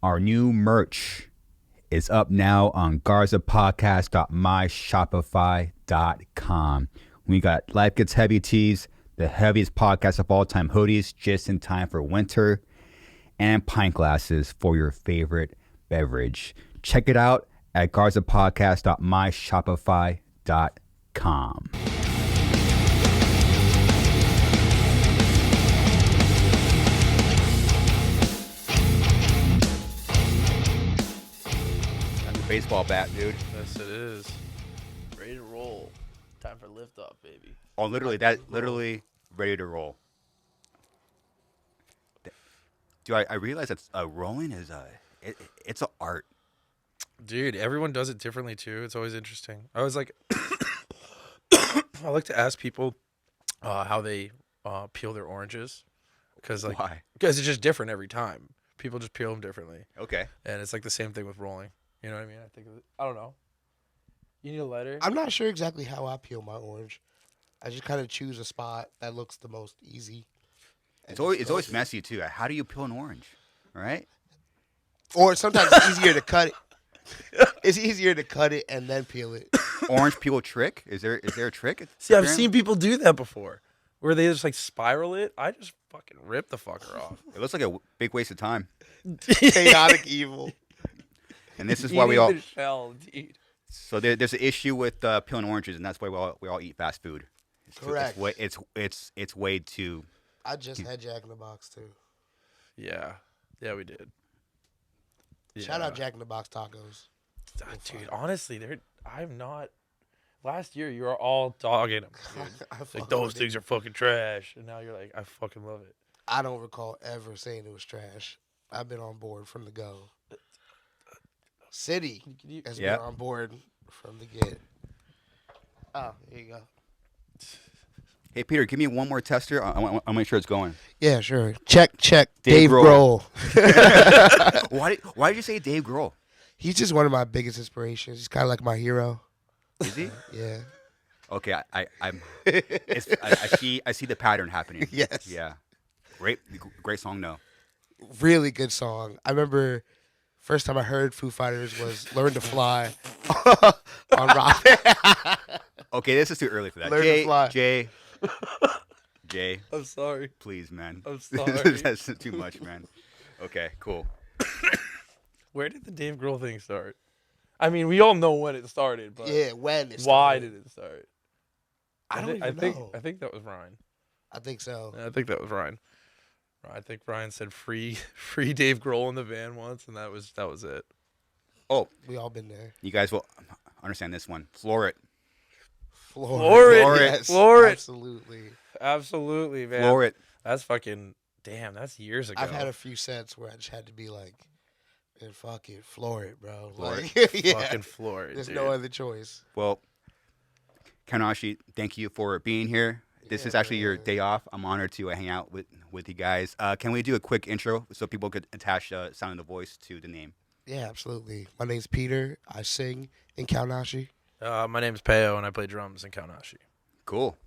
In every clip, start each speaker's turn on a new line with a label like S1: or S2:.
S1: Our new merch is up now on garzapodcast.myshopify.com. We got Life Gets Heavy tees, the heaviest podcast of all time hoodies, just in time for winter, and pint glasses for your favorite beverage. Check it out at garzapodcast.myshopify.com. Baseball bat, dude.
S2: Yes, it is. Ready to roll. Time for lift off, baby.
S1: Oh, literally, ready to roll. Dude, I realize that rolling is it's an art.
S2: Dude, everyone does it differently too. It's always interesting. I was like, I like to ask people how they peel their oranges, because
S1: Why?
S2: Because it's just different every time. People just peel them differently.
S1: Okay.
S2: And it's like the same thing with rolling. You know what I mean? I don't know. You need a lighter?
S3: I'm not sure exactly how I peel my orange. I just kind of choose a spot that looks the most easy.
S1: It's always messy too. How do you peel an orange? All right.
S3: Or sometimes it's easier to cut it. It's easier to cut it and then peel it.
S1: Orange peel trick? Is there a trick?
S2: See, I've seen people do that before, where they just like spiral it. I just fucking rip the fucker off.
S1: It looks like a big waste of time.
S3: Chaotic evil.
S1: And this is why we all.
S2: The shell, dude.
S1: So there's an issue with peeling oranges, and that's why we all eat fast food.
S3: Correct.
S1: It's way too.
S3: I just had Jack in the Box too.
S2: Yeah, we did.
S3: Shout out Jack in the Box tacos.
S2: Dude, honestly, I'm not. Last year, you were all dogging them. Like, those things are fucking trash. And now you're like, I fucking love it.
S3: I don't recall ever saying it was trash. I've been on board from the go. City has been on board from the get. Oh, here you go.
S1: Hey, Peter, give me one more tester. I'll make sure it's going.
S3: Yeah, sure. Check. Dave Grohl.
S1: Why did you say Dave Grohl?
S3: He's just one of my biggest inspirations. He's kind of like my hero.
S1: Is he?
S3: Yeah.
S1: Okay, I see the pattern happening.
S3: Yes.
S1: Yeah. Great song, though.
S3: Really good song. I remember first time I heard Foo Fighters was "Learn to Fly" on Rock.
S1: Okay, this is too early for that.
S3: Learn to Fly.
S1: Jay.
S2: I'm sorry.
S1: Please, man.
S2: I'm sorry.
S1: That's too much, man. Okay, cool.
S2: Where did the Dave Grohl thing start? I mean, we all know when it started, but
S3: Yeah, when it started.
S2: why did it start?
S3: I don't even know.
S2: I think that was Ryan.
S3: I think so.
S2: I think that was Ryan. I think Ryan said free Dave Grohl in the van once, and that was it.
S1: Oh,
S3: We all been there.
S1: you guys will understand this one. Floor it.
S2: Floor it.
S3: Yes,
S2: Floor it.
S3: Absolutely,
S2: man.
S1: Floor it.
S2: That's fucking damn. That's years ago.
S3: I've had a few sets where I just had to be like, "Man, fuck it, floor it, bro."
S1: Floor
S3: Like,
S2: fucking floor it.
S3: There's
S2: dude.
S3: no other choice.
S1: Well, Kaonashi, thank you for being here. This is actually your day off. I'm honored to hang out with you guys. Can we do a quick intro so people could attach sound of the voice to the name?
S3: Yeah, absolutely. My name's Peter. I sing in Kaonashi.
S2: My name's Pao, and I play drums in Kaonashi.
S1: Cool.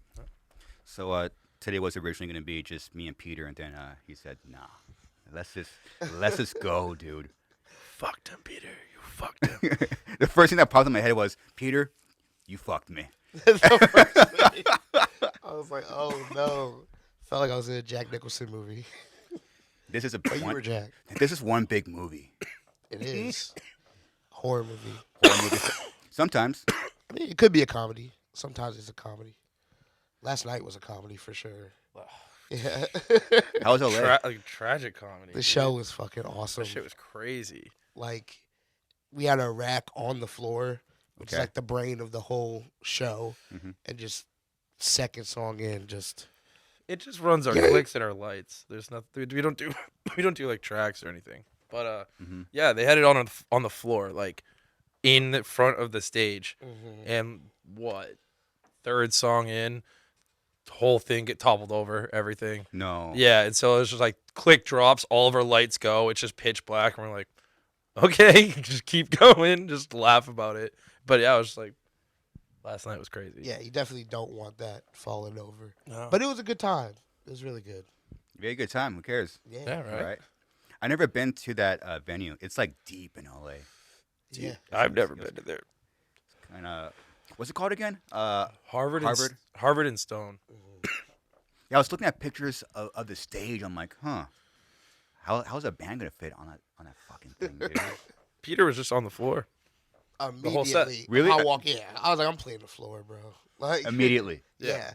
S1: So today was originally going to be just me and Peter, and then he said, "Nah, let's just go, dude."
S2: Fucked him, Peter. You fucked him.
S1: The first thing that popped in my head was, "Peter, you fucked me."
S3: That's the first thing. I was like, "Oh no!" Felt like I was in a Jack Nicholson movie.
S1: This is
S3: But you were Jack.
S1: This is one big movie.
S3: It is horror movie.
S1: Horror movie. Sometimes.
S3: I mean, it could be a comedy. Sometimes it's a comedy. Last night was a comedy for sure. Yeah.
S1: How was LA?
S2: Tragic comedy.
S3: The show was fucking awesome.
S2: That shit was crazy.
S3: Like, we had a rack on the floor, which is
S1: Okay.
S3: like the brain of the whole show,
S1: Mhm.
S3: and just second song in, just
S2: It just runs our clicks and our lights. There's nothing. We don't do like tracks or anything. But yeah, they had it on the floor, like in the front of the stage. And what? Third song in, the whole thing get toppled over, everything.
S1: No.
S2: Yeah, and so it's just like click drops, all of our lights go. It's just pitch black, and we're like, okay, just keep going, just laugh about it. But yeah, I was just like, last night was crazy.
S3: yeah, you definitely don't want that falling over.
S2: No.
S3: But it was a good time. It was really good.
S1: Very good time. Who cares?
S3: Yeah.
S2: Yeah, right.
S1: All right. I never been to that venue. It's like deep in LA.
S3: Yeah.
S2: I've never been to there.
S1: Kind of. What's it called again?
S2: Harvard.
S1: Harvard?
S2: Harvard and Stone.
S1: Yeah, I was looking at pictures of the stage. I'm like, huh. How's a band gonna fit on that fucking thing, dude?
S2: Peter was just on the floor.
S3: Immediately,
S2: whole set.
S1: Really?
S3: I walk in. I was like, I'm playing the floor, bro. Like
S1: Immediately.
S3: Yeah.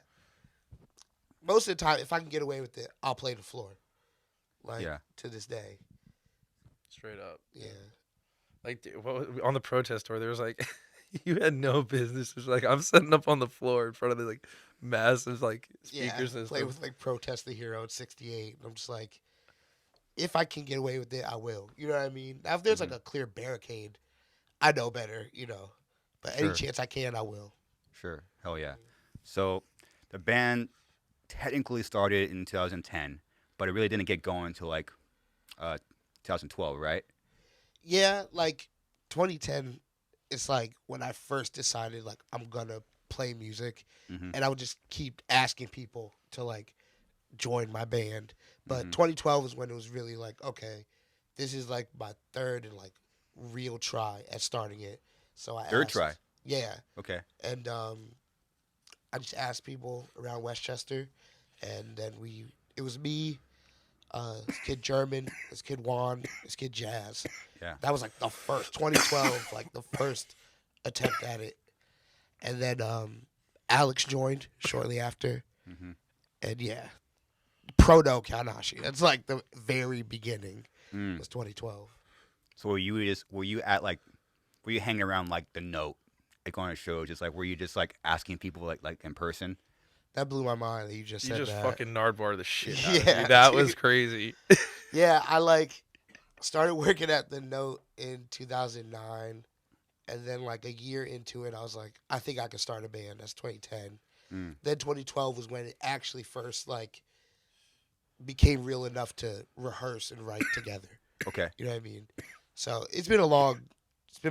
S3: Most of the time, if I can get away with it, I'll play the floor. Like to this day.
S2: Straight up.
S3: Yeah.
S2: Like on the protest tour, there was like, you had no business. It was like, I'm setting up on the floor in front of the like massive like speaker system.
S3: Play with like Protest the Hero at 68. I'm just like, if I can get away with it, I will. You know what I mean? Now, if there's like a clear barricade, I know better, you know. But any chance I can, I will.
S1: Sure. Hell yeah. So the band technically started in 2010, but it really didn't get going until like 2012, right?
S3: Yeah, like 2010 is like when I first decided like I'm gonna play music, and I would just keep asking people to like join my band. But 2012 is when it was really like, okay, this is like my third and like real try at starting it. So I
S1: Third
S3: asked,
S1: try.
S3: Yeah.
S1: Okay.
S3: And I just asked people around Westchester, and then it was me, this kid German, this kid Juan, this kid Jazz.
S1: Yeah.
S3: That was like the first 2012, like the first attempt at it. And then Alex joined shortly after, and yeah, proto Kaonashi. That's like the very beginning. Was 2012.
S1: So were you hanging around like the Note, like going to shows, just like were you just like asking people like in person?
S3: That blew my mind that you just said that.
S2: Fucking Nardbar the shit out of
S3: Yeah,
S2: me. That
S3: dude.
S2: was crazy.
S3: Yeah, I like started working at the Note in 2009, and then like a year into it, I was like, I think I could start a band. That's 2010. Then 2012 was when it actually first like became real enough to rehearse and write together.
S1: Okay.
S3: You know what I mean? So it's been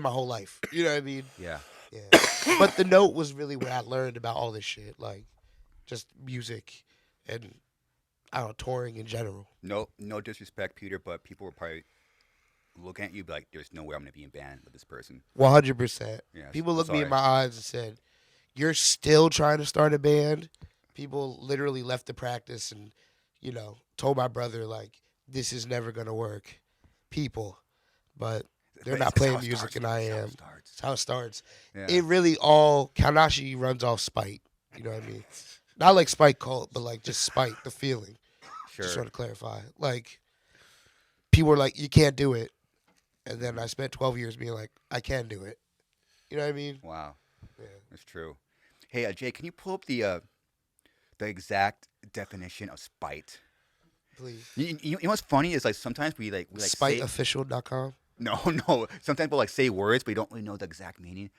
S3: my whole life. You know what I mean?
S1: Yeah.
S3: Yeah. But the Note was really where I learned about all this shit, like just music and I don't know, touring in general.
S1: No disrespect, Peter, but people were probably looking at you like, "There's no way I'm gonna be in band with this person."
S3: 100%.
S1: Yeah,
S3: People
S1: I'm
S3: looked me in
S1: sorry.
S3: my eyes and said, "You're still trying to start a band?" People literally left the practice and, you know, told my brother like, "This is never gonna work." People, but they're not playing music, and I am. That's how it starts.
S1: Yeah.
S3: It really all Kaonashi runs off spite. You know what I mean? Not like spite cult, but like just spite, the feeling.
S1: Sure.
S3: Just want to clarify. Like, people were like, "You can't do it," and then I spent 12 years being like, "I can do it." You know what I mean?
S1: Wow.
S3: Yeah.
S1: That's true. Hey, Jay, can you pull up the exact definition of spite?
S3: Please.
S1: You know what's funny is like sometimes we like say,
S3: Spiteofficial.com.
S1: no. Sometimes we'll like say words, but we don't really know the exact meaning.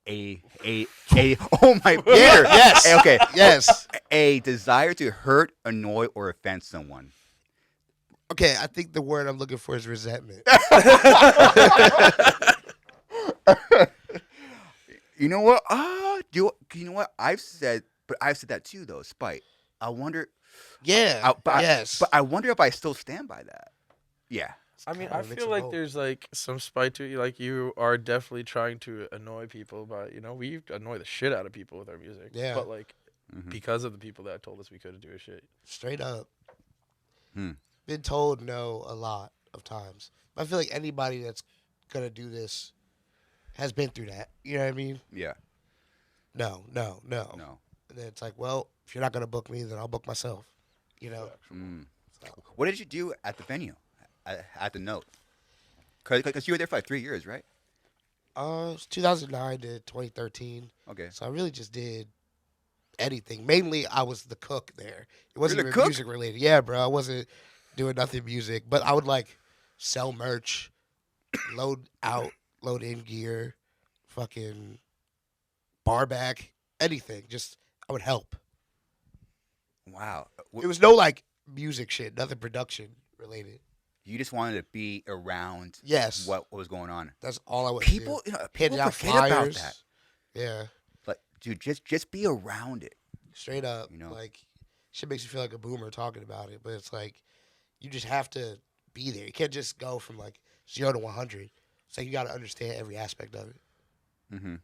S1: Oh my Peter.
S3: Yes.
S1: Okay.
S3: Yes.
S1: A desire to hurt, annoy, or offend someone.
S3: Okay, I think the word I'm looking for is resentment.
S1: You know what? You know what? I've said that too, though. Spite. I wonder.
S3: Yeah. Yes.
S1: But I wonder if I still stand by that. Yeah.
S2: I mean,
S3: Kinda
S2: I
S3: a mix
S2: feel
S3: of
S2: like
S3: both.
S2: there's like some spite to you. Like you are definitely trying to annoy people, but you know we annoy the shit out of people with our music.
S3: Yeah.
S2: But like because of the people that told us we couldn't do a shit.
S3: Straight up.
S1: Hmm.
S3: Been told no a lot of times. I feel like anybody that's gonna do this has been through that. You know what I mean?
S1: Yeah.
S3: No.
S1: No.
S3: And then it's like, well, if you're not gonna book me, then I'll book myself. You know?
S1: What did you do at the venue? At the Note? Because you were there for like 3 years, right?
S3: It's 2009 to 2013.
S1: Okay.
S3: So I really just did anything. Mainly, I was the cook there. It wasn't
S1: the
S3: even
S1: cook?
S3: music related. Yeah, bro. I wasn't doing nothing music, but I would like sell merch, load in gear, fucking bar back, anything. Just I would help.
S1: Wow.
S3: It was no like music shit, nothing production related.
S1: You just wanted to be around
S3: Yes.
S1: what was going on.
S3: That's all I would
S1: People,
S3: do.
S1: people
S3: Handing out
S1: forget about
S3: flyers.
S1: that.
S3: Yeah.
S1: Like, dude, just be around it.
S3: Straight up.
S1: You know?
S3: Like, shit makes you feel like a boomer talking about it, but it's like, you just have to be there. You can't just go from like 0 to 100. So you got to understand every aspect of it.
S1: Mm-hmm.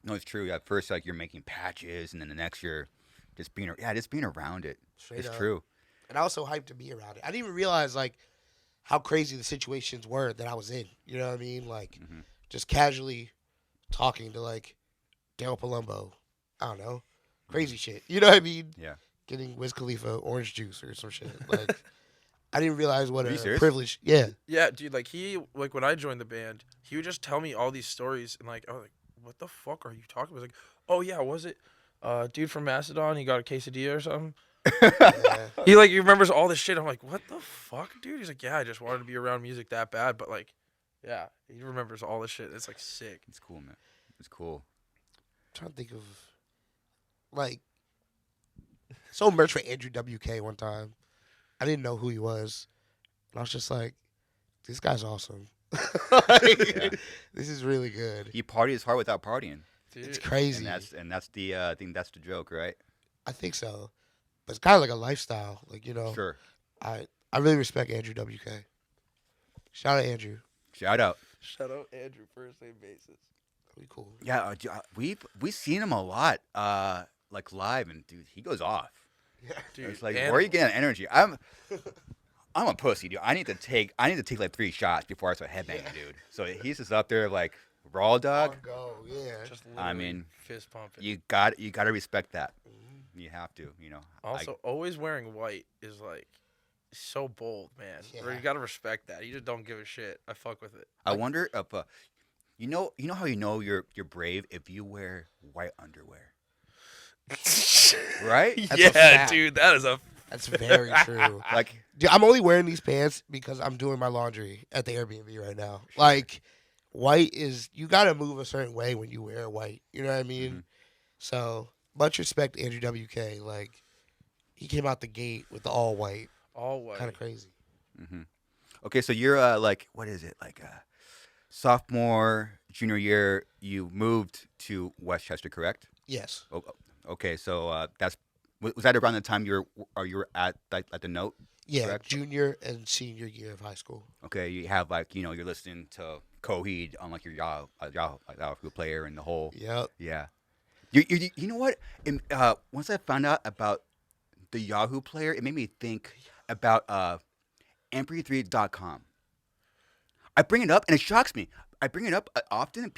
S1: No, it's true. At first, like you're making patches, and then the next year, just being around it.
S3: Straight
S1: It's
S3: up.
S1: true.
S3: And I was so hyped to be around it. I didn't even realize like how crazy the situations were that I was in. You know what I mean? Like just casually talking to like Dale Palumbo. I don't know. Crazy shit. You know what I mean?
S1: Yeah.
S3: Getting Wiz Khalifa orange juice or some shit. Like I didn't realize what
S1: Are you
S3: a
S1: serious?
S3: privilege. Yeah.
S2: Yeah, dude. Like when I joined the band, he would just tell me all these stories, and like, I was like, what the fuck are you talking about? I was like, oh yeah, was it, dude from Macedon? He got a quesadilla or something.
S3: Yeah.
S2: He remembers all this shit. I'm like, what the fuck, dude? He's like, yeah, I just wanted to be around music that bad, but like, yeah, he remembers all this shit. It's like sick.
S1: It's cool, man. It's cool.
S3: I'm trying to think of like sold merch for Andrew WK one time. I didn't know who he was. And I was just like, this guy's awesome. This is really good.
S1: He parties hard without partying.
S2: Dude.
S3: It's crazy.
S1: And that's the I think that's the joke, right?
S3: I think so. But it's kind of like a lifestyle. Like, you know,
S1: Sure.
S3: I really respect Andrew WK. Shout out Andrew.
S1: Shout out.
S2: Shout out Andrew, first name basis.
S3: Pretty cool.
S1: Yeah, we've seen him a lot, like live, and dude, he goes off.
S3: Yeah.
S2: Dude,
S1: It's like,
S2: and
S1: where are you getting that energy? I'm a pussy, dude. I need to take like 3 shots before I start headbanging, dude. So he's just up there like raw dog.
S3: On go, yeah.
S2: just
S1: I
S2: literally
S1: mean,
S2: fist pumping.
S1: You got to respect that. You have to, you know.
S2: Also, always wearing white is like so bold, man. Or
S3: Yeah.
S2: you gotta respect that. You just don't give a shit. I fuck with it.
S1: I wonder if you know how you know you're brave if you wear white underwear, right?
S3: That's a
S2: Yeah,
S3: fact.
S2: dude, that is a.
S3: That's very true.
S1: Like,
S3: Dude, I'm only wearing these pants because I'm doing my laundry at the Airbnb right now. Like, white is, you got to move a certain way when you wear white. You know what I mean? So, much respect to Andrew WK. Like, he came out the gate with the all white.
S2: All white.
S3: Kind of crazy.
S1: okay, so you're like, what is it, like sophomore, junior year? You moved to Westchester, correct?
S3: Yes.
S1: Oh, okay, so was that around the time you were at like the Note?
S3: Yeah,
S1: Correct.
S3: junior and senior year of high school.
S1: Okay, you have like you're listening to Coheed on like your Yahoo player and the whole.
S3: Yep.
S1: Yeah. You know what? Once I found out about the Yahoo player, it made me think about mp3.com. I bring it up and it shocks me. I bring it up often and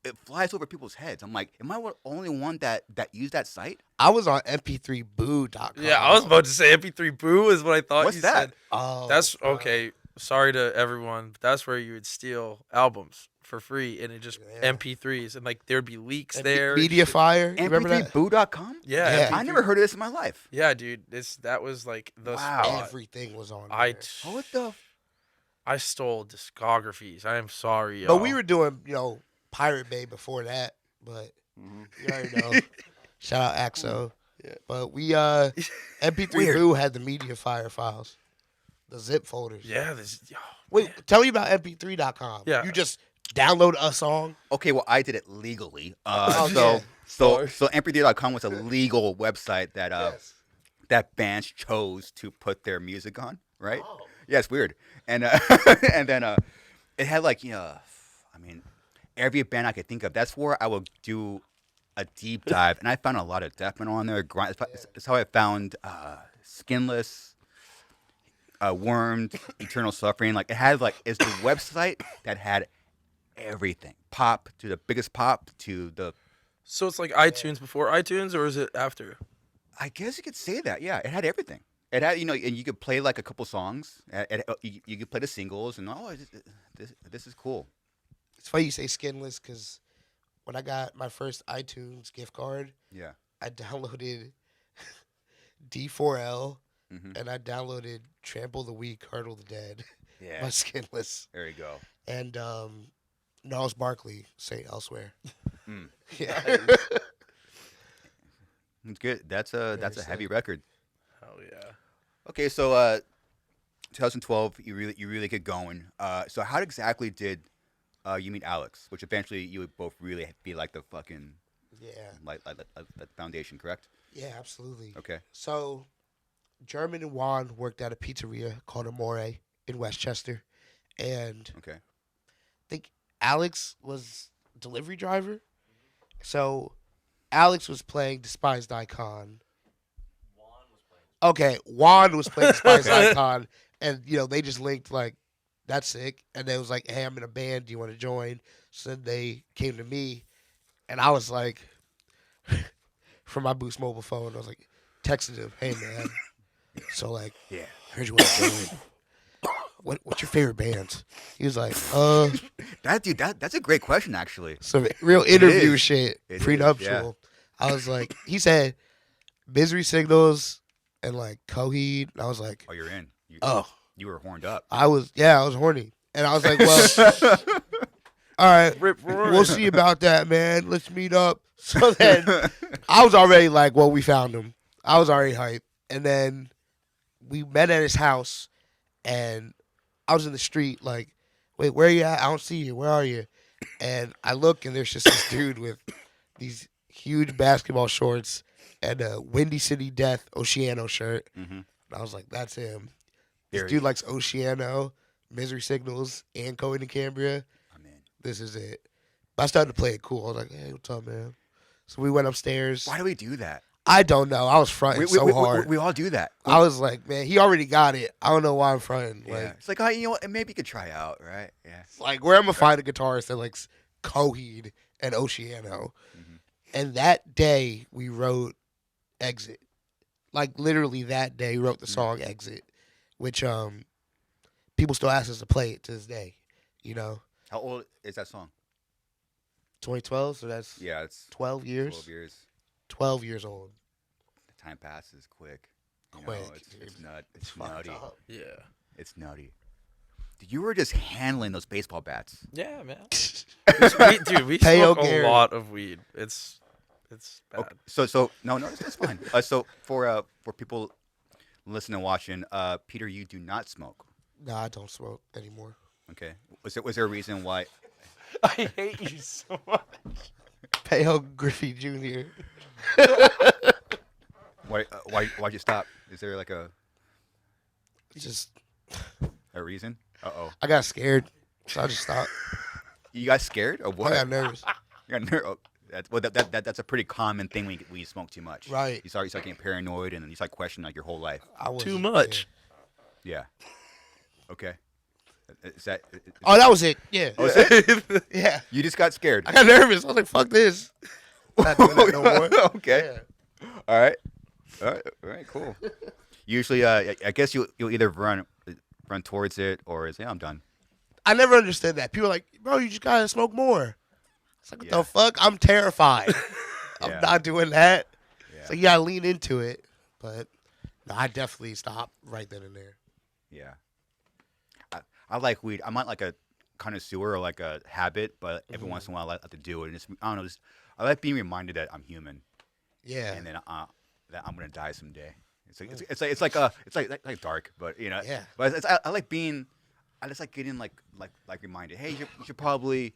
S1: it flies over people's heads. I'm like, am I the only one that used that site?
S3: I was on mp3boo.com.
S2: Yeah, I was about to say MP3 Boo is what I thought
S1: What's
S2: you
S1: that?
S2: said.
S3: Oh,
S2: That's
S3: bro.
S2: okay. Sorry to everyone, but that's where you would steal albums for free, and it just
S3: Yeah.
S2: MP3s, and like there'd be leaks
S3: And
S2: there.
S3: Media Fire. You remember that?
S1: mp3boo.com?
S2: Yeah,
S3: Yeah.
S1: I never heard of this in my life.
S2: Yeah, dude, that was like the
S1: Wow.
S2: spot.
S3: Everything was on
S2: I
S3: there.
S1: What the?
S2: I stole discographies. I am sorry, y'all.
S3: But we were doing, Pirate Bay before that. But you already know. Shout out Axo.
S2: Yeah.
S3: But we MP3boo had the Media Fire files, the zip folders.
S2: Yeah, this. Oh,
S3: Wait, tell me about mp3.com.
S2: Yeah.
S3: You just download a song.
S1: Okay, well, I did it legally.
S3: Okay.
S1: So mp3.com was a legal website that that bands chose to put their music on, right?
S3: Oh.
S1: Yeah, it's weird. And and then it had like I mean, every band I could think of. That's where I would do a deep dive, and I found a lot of death metal on there. That's how I found Skinless, Wormed, Eternal Suffering. Like it had it's the website that had everything, pop to the biggest pop to the.
S2: So it's like iTunes before iTunes, or is it after?
S1: I guess you could say that. Yeah, it had everything. It had, and you could play like a couple songs. You could play the singles, and this is cool.
S3: It's funny you say Skinless because when I got my first iTunes gift card,
S1: Yeah.
S3: I downloaded D4L
S1: Mm-hmm.
S3: and I downloaded Trample the Weak, Hurdle the Dead
S1: Yeah.
S3: by Skinless.
S1: There you go.
S3: And Gnarls Barkley, Say Elsewhere.
S1: Mm.
S3: Yeah.
S1: It's good. That's a heavy record.
S2: Hell yeah.
S1: Okay, so 2012, you really get going. So how exactly did you meet Alex? Which eventually you would both really be like the fucking
S3: Yeah.
S1: like the foundation, correct?
S3: Yeah, absolutely.
S1: Okay.
S3: So German and Juan worked at a pizzeria called Amore in Westchester, and
S1: Okay.
S3: I think Alex was delivery driver. So Alex was playing Despised Icon. Okay, Juan was playing Despised Icon, and they just linked like, that's sick. And they was like, hey, I'm in a band. Do you want to join? So then they came to me, and I was like, from my Boost mobile phone, I was like, texted him, hey man. So like,
S1: Yeah.
S3: heard you want to join. What's your favorite bands? He was like,
S1: That's a great question, actually.
S3: some real interview
S1: is.
S3: shit,
S1: It is,
S3: prenuptial. I was like, he said, Misery Signals and like Coheed. And I was like,
S1: Oh, you're in. You were horned up.
S3: I was horny. And I was like, well, all right, we'll see about that, man. Let's meet up. So then I was already like, well, we found him. I was already hyped. And then we met at his house, and I was in the street like, wait, where are you at? I don't see you. Where are you? And I look, and there's just this dude with these huge basketball shorts and a Windy City Death Oceano shirt.
S1: Mm-hmm.
S3: And I was like, that's him.
S1: There
S3: This
S1: he
S3: dude likes Oceano, Misery Signals, and Coheed and Cambria.
S1: I'm in.
S3: This is it. But I started to play it cool. I was like, hey, what's up, man? So we went upstairs.
S1: Why do we do that?
S3: I don't know. I was fronting so hard.
S1: We all do that.
S3: I was like, man, he already got it. I don't know why I'm fronting.
S1: Yeah.
S3: Like,
S1: It's like, oh, you know what? Maybe you could try out, right? Yeah.
S3: like where am I find a guitarist that likes Coheed and Oceano?
S1: Mm-hmm.
S3: And that day we wrote Exit. Like literally that day we wrote the song Exit, which people still ask us to play it to this day.
S1: How old is that song?
S3: 2012, so that's
S1: Yeah, it's
S3: 12 years.
S1: 12 years.
S3: 12 years old.
S1: The time passes quick. You
S3: Quick,
S1: know,
S3: dude.
S1: It's nutty.
S2: Yeah.
S1: It's nutty. Dude, you were just handling those baseball bats.
S2: Yeah, man. We
S3: Pao
S2: smoke a
S3: Gary.
S2: lot of weed. It's bad.
S1: Okay, so no, it's fine. So for people listening and watching, Peter, you do not smoke.
S3: No, I don't smoke anymore.
S1: Okay. Was there a reason why?
S2: I hate you so much.
S3: Pao Griffey Jr.
S1: Why'd you stop? Is there like a
S3: Just,
S1: reason?
S3: I got scared, so I just stopped.
S1: You got scared or what?
S3: I got nervous.
S1: You got that's a pretty common thing when you smoke too much.
S3: Right.
S1: You start getting paranoid and then you start questioning like your whole life.
S3: I was
S2: Too much.
S1: Yeah. Okay. Is that?
S3: Oh, that was it. Yeah.
S1: Oh, is it?
S3: Yeah.
S1: You just got scared.
S3: I got nervous. I was like, fuck this. Not doing that no more.
S1: Okay.
S3: Yeah.
S1: All right. Cool. Usually, I guess you'll either run towards it or say, I'm done.
S3: I never understood that. People are like, bro, you just gotta smoke more. It's like, what
S1: Yeah.
S3: the fuck? I'm terrified. I'm
S1: Yeah.
S3: not doing that.
S1: Yeah.
S3: So you gotta lean into it. But no, I definitely stopped right then and there.
S1: Yeah. I like weed. I'm not like a connoisseur or like a habit, but every once in a while I like to do it. And I don't know. I like being reminded that I'm human,
S3: Yeah.
S1: and then that I'm gonna die someday. It's like dark, but
S3: Yeah.
S1: But I like being. I just like getting like reminded. Hey, you should probably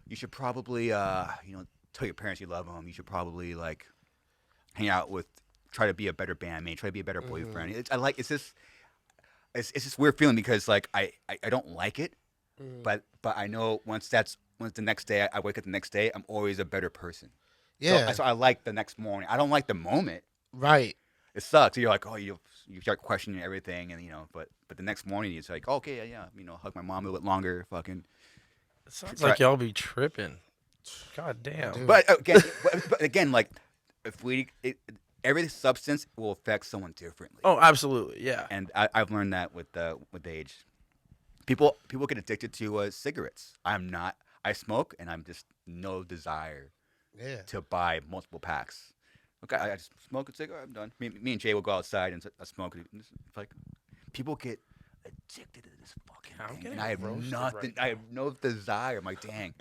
S1: tell your parents you love them. You should probably like hang out with. Try to be a better bandmate. Try to be a better boyfriend. It's this weird feeling because like I don't like it, but I know once the next day I wake up the next day, I'm always a better person.
S3: Yeah.
S1: So I like the next morning. I don't like the moment.
S3: Right.
S1: It sucks. You're like, oh, you start questioning everything, and but the next morning it's like, okay, yeah, hug my mom a little bit longer, fucking.
S2: It sounds like y'all be tripping. God damn.
S3: Dude.
S1: But again, like if every substance will affect someone differently.
S2: Oh, absolutely. Yeah.
S1: And I've learned that with age. People get addicted to cigarettes. I'm not. I smoke, and I'm just no desire to buy multiple packs. Okay, I just smoke a cigarette. I'm done. Me and Jay will go outside and smoke. It's like people get addicted to this fucking thing, and I have nothing. I have no desire. I'm like, dang,